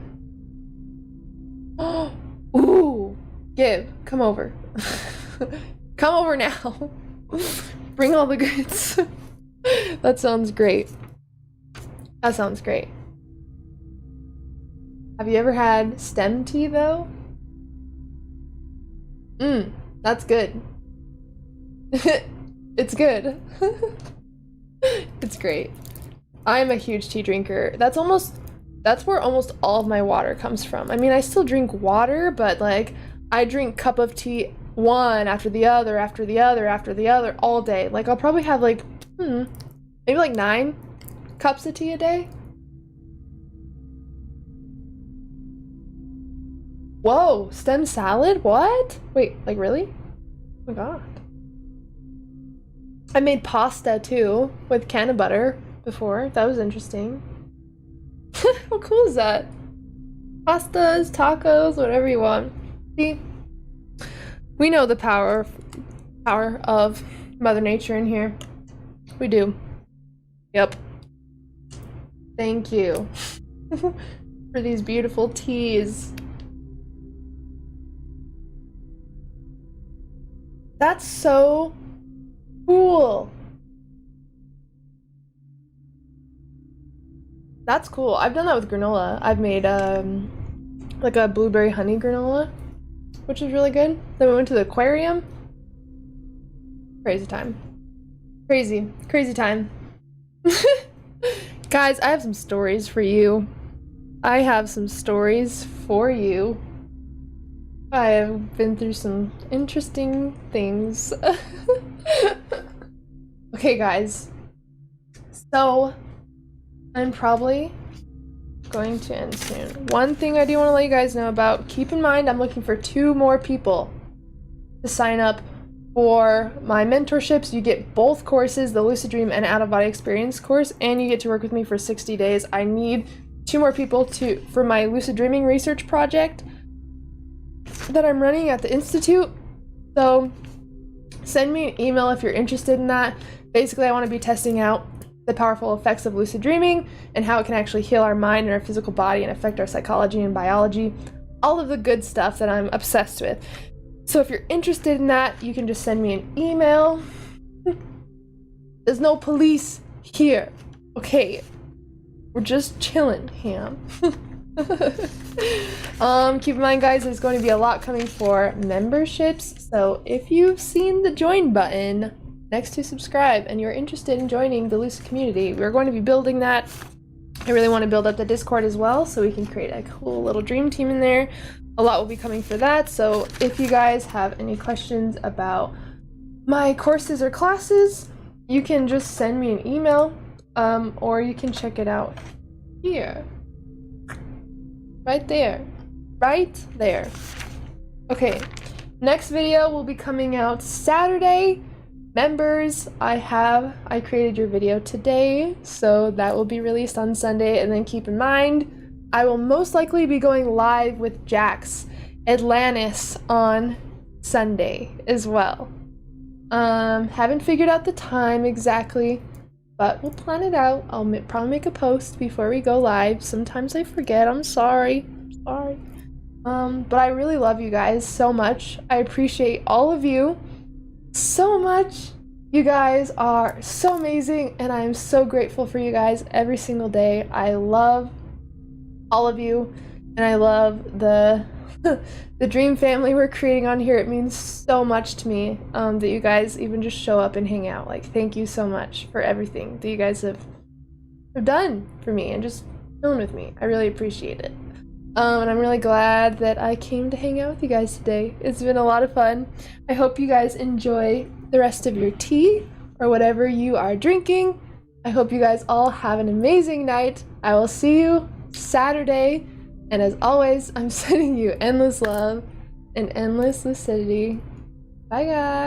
Ooh, come over. Come over now. Bring all the goods. That sounds great. That sounds great. Have you ever had stem tea though? That's good. It's good. It's great. I'm a huge tea drinker. That's where almost all of my water comes from. I mean, I still drink water, but like I drink cup of tea one after the other, after the other, after the other all day. Like I'll probably have like maybe like 9 cups of tea a day. Whoa, stem salad? What? Wait, like really? Oh my god. I made pasta too with can of butter before. That was interesting. How cool is that? Pastas, tacos, whatever you want. See? We know the power of Mother Nature in here. We do. Yep. Thank you for these beautiful teas. That's so cool. That's cool. I've done that with granola. I've made like a blueberry honey granola, which is really good. Then we went to the aquarium. Crazy time. Crazy time. Guys, I have some stories for you. I have been through some interesting things. Okay, guys. So, I'm probably going to end soon. One thing I do want to let you guys know about, keep in mind I'm looking for 2 more people to sign up for my mentorships. You get both courses, the Lucid Dream and Out-of-Body Experience course, and you get to work with me for 60 days. I need 2 more people for my Lucid Dreaming research project that I'm running at the Institute. So send me an email if you're interested in that. Basically, I want to be testing out the powerful effects of lucid dreaming and how it can actually heal our mind and our physical body and affect our psychology and biology. All of the good stuff that I'm obsessed with. So if you're interested in that, you can just send me an email. There's no police here, okay? We're just chilling, Ham. Keep in mind, guys, there's going to be a lot coming for memberships. So if you've seen the join button next to subscribe and you're interested in joining the Lucid community, we're going to be building that. I really want to build up the Discord as well so we can create a cool little dream team in there. A lot will be coming for that. So if you guys have any questions about my courses or classes, you can just send me an email, or you can check it out here. Right there. Okay, next video will be coming out Saturday. Members, I created your video today, so that will be released on Sunday. And then keep in mind, I will most likely be going live with Jax Atlantis on Sunday as well. Haven't figured out the time exactly, but we'll plan it out. I'll probably make a post before we go live. Sometimes I forget, I'm sorry. But I really love you guys so much. I appreciate all of you so much. You guys are so amazing, and I am so grateful for you guys every single day. I love all of you, and I love the dream family we're creating on here. It means so much to me that you guys even just show up and hang out. Like, thank you so much for everything that you guys have done for me and just chilling with me. I really appreciate it. And I'm really glad that I came to hang out with you guys today. It's been a lot of fun. I hope you guys enjoy the rest of your tea or whatever you are drinking. I hope you guys all have an amazing night. I will see you Saturday. And as always, I'm sending you endless love and endless lucidity. Bye, guys.